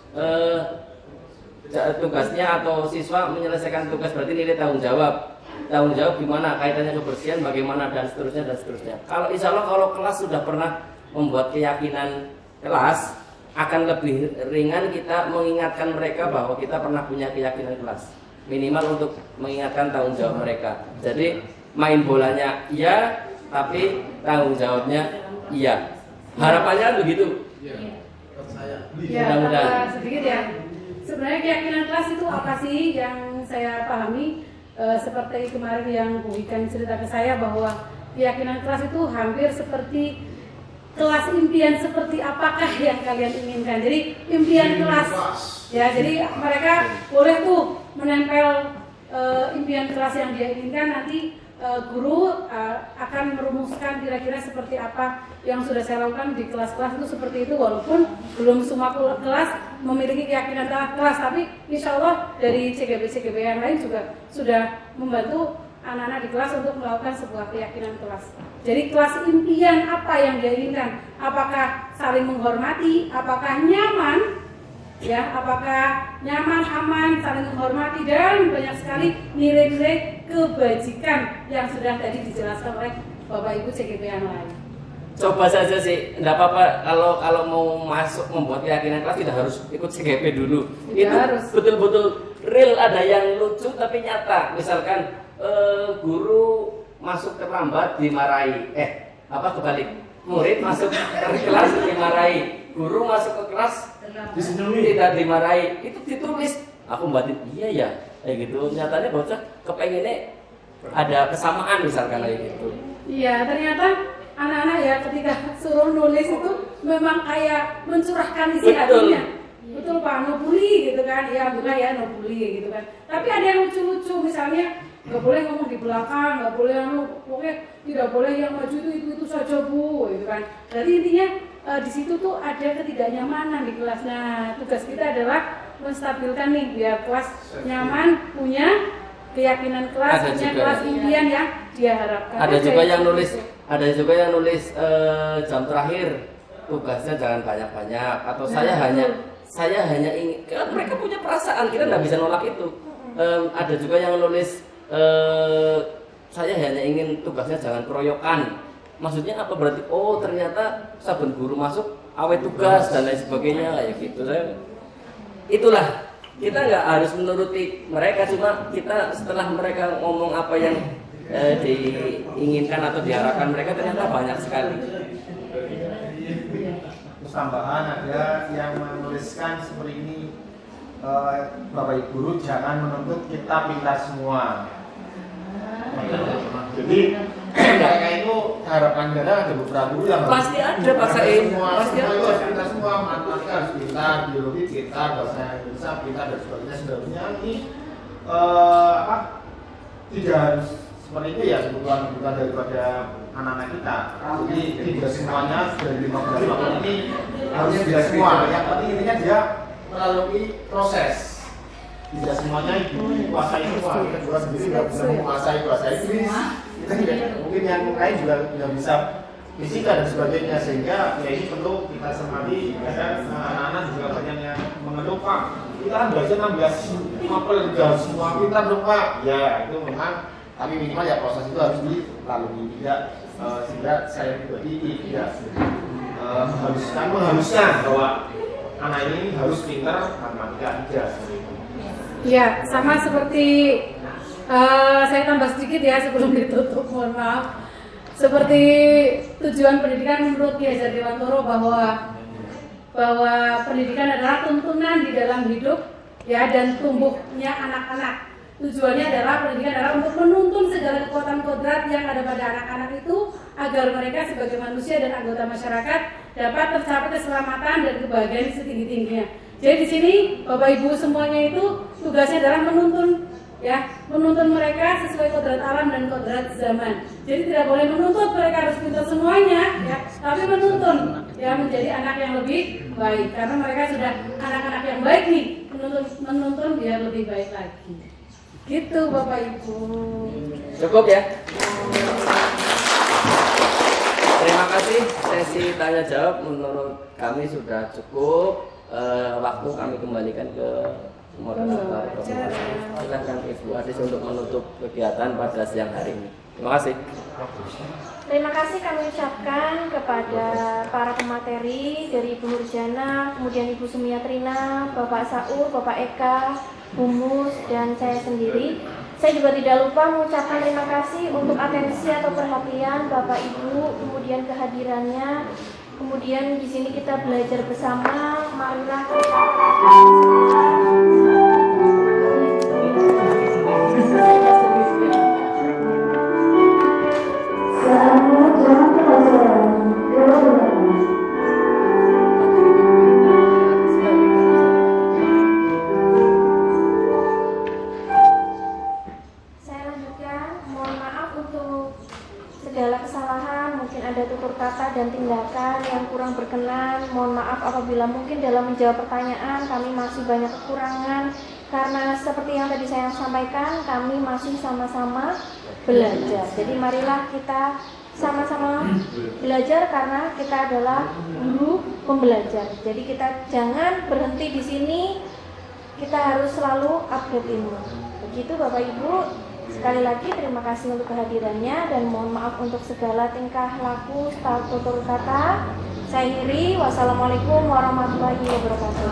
tugasnya atau siswa menyelesaikan tugas berarti nilai tanggung jawab gimana, kaitannya kebersihan bagaimana, dan seterusnya. Kalau insya Allah kalau kelas sudah pernah membuat keyakinan kelas, akan lebih ringan kita mengingatkan mereka bahwa kita pernah punya keyakinan kelas, minimal untuk mengingatkan tanggung jawab mereka. Jadi main bolanya iya, tapi tanggung jawabnya iya. Harapannya begitu. Ya, Mudah-mudahan. sedikit ya. Sebenarnya keyakinan kelas itu apa sih yang saya pahami? Seperti kemarin yang Bu Ikan cerita ke saya bahwa keyakinan kelas itu hampir seperti kelas impian, seperti apakah yang kalian inginkan. Jadi impian kelas ya, jadi mereka boleh tuh menempel impian kelas yang dia inginkan, nanti guru akan merumuskan kira-kira seperti apa yang sudah saya lakukan di kelas-kelas itu seperti itu, walaupun belum semua kelas memiliki keyakinan kelas, tapi insya Allah dari CGB yang lain juga sudah membantu anak-anak di kelas untuk melakukan sebuah keyakinan kelas. Jadi kelas impian apa yang dia inginkan? Apakah saling menghormati? Apakah nyaman? Ya, apakah nyaman, aman, saling menghormati, dan banyak sekali nilai-nilai kebajikan yang sudah tadi dijelaskan oleh Bapak Ibu CGB yang lain. Coba saja sih, enggak apa-apa kalau mau masuk membuat keyakinan kelas tidak harus ikut CGP dulu. Tidak Itu harus. betul-betul real, ada yang lucu tapi nyata. Misalkan guru masuk terlambat dimarahi. Kebalik. Murid masuk ke kelas dimarahi. Guru masuk ke kelas tidak dimarahi. Itu ditulis. Aku batin, iya ya. Kayak gitu. Nyatanya bocah kepengennya ada kesamaan misalkan kayak gitu. Iya, ternyata anak-anak ya ketika suruh nulis itu memang kayak mencurahkan isi hatinya. Betul Pak, no bully gitu kan. Ya bukan ya, no bully gitu kan. Tapi ada yang lucu-lucu, misalnya nggak boleh ngomong di belakang, nggak boleh pokoknya tidak boleh yang maju itu saja Bu, gitu kan. Jadi intinya di situ tuh ada ketidaknyamanan di kelas. Nah, tugas kita adalah menstabilkan nih biar kelas nyaman, punya keyakinan kelas, Ada punya juga kelas impian yang dia harapkan. Ada juga yang nulis jam terakhir tugasnya jangan banyak-banyak, atau saya hanya ingin, kan mereka punya perasaan, kita nggak bisa nolak itu. Ada juga yang nulis saya hanya ingin tugasnya jangan keroyokan. Maksudnya apa berarti? Oh ternyata saben guru masuk awet tugas dan lain sebagainya kayak gitu. Itulah, kita nggak harus menuruti mereka, cuma kita setelah mereka ngomong apa yang diinginkan atau diharapkan mereka, ternyata banyak sekali. Terus tambahan ada yang menuliskan seperti ini, Bapak Ibu guru jangan menuntut kita pintar semua. Jadi mereka itu harapan negara ada beberapa guru yang pasti ada Pak Said, pasti ada. Harus pintar semua, matematika harus pintar, biologi pintar, bahasa Indonesia pintar dan sebagainya. Sebenarnya ini tidak harus seperti itu ya, kebutuhan daripada anak-anak kita. Jadi tidak semuanya dari 15 tahun ini harus tidak semua. Yang penting intinya dia melalui proses. Tidak semuanya dikuasai semua. Kita juga sendiri tidak bisa menguasai Inggris. Kita tidak, mungkin yang lain juga tidak bisa fisika dan sebagainya, sehingga ya ini perlu kita cermati. Kadang anak-anak juga banyak yang mengeluh, Pak, kita kan belajar 16 April harus semua pintar dong Pak. Ya itu memang, tapi minimal ya proses itu harus dilalui, tidak sehingga saya pribadi tidak mengharuskan bahwa anak ini harus pintar matematika aja. Ya, sama seperti saya tambah sedikit ya sebelum ditutup, mohon maaf. Seperti tujuan pendidikan menurut Ki Hajar Dewantoro bahwa pendidikan adalah tuntunan di dalam hidup ya dan tumbuhnya anak-anak. Tujuannya adalah pendidikan adalah untuk menuntun segala kekuatan kodrat yang ada pada anak-anak itu agar mereka sebagai manusia dan anggota masyarakat dapat tercapai keselamatan dan kebahagiaan setinggi-tingginya. Jadi di sini Bapak Ibu semuanya itu tugasnya adalah menuntun mereka sesuai kodrat alam dan kodrat zaman. Jadi tidak boleh menuntut mereka harus pintar semuanya, ya, tapi menuntun ya menjadi anak yang lebih baik karena mereka sudah anak-anak yang baik nih, menuntun biar lebih baik lagi. Gitu Bapak Ibu. Cukup ya. Terima kasih, sesi tanya jawab menurut kami sudah cukup. Waktu kami kembalikan ke moderator. Silakan Ibu Adis untuk menutup kegiatan pada siang hari ini. Terima kasih. Terima kasih kami ucapkan kepada para pemateri dari Ibu Nurjana, kemudian Ibu Sumiatrina, Bapak Saur, Bapak Eka, Bu Mus, dan saya sendiri. Saya juga tidak lupa mengucapkan terima kasih untuk atensi atau perhatian Bapak Ibu, kemudian kehadirannya. Kemudian di sini kita belajar bersama, marilah kita saya lanjutkan, mohon maaf untuk ada tutur kata dan tindakan yang kurang berkenan. Mohon maaf apabila mungkin dalam menjawab pertanyaan kami masih banyak kekurangan, karena seperti yang tadi saya sampaikan, kami masih sama-sama belajar. Jadi marilah kita sama-sama belajar karena kita adalah guru pembelajar. Jadi kita jangan berhenti di sini, kita harus selalu update ilmu. Begitu Bapak Ibu. Sekali lagi terima kasih untuk kehadirannya dan mohon maaf untuk segala tingkah laku, tutur kata. Saya akhiri. Wassalamualaikum warahmatullahi wabarakatuh.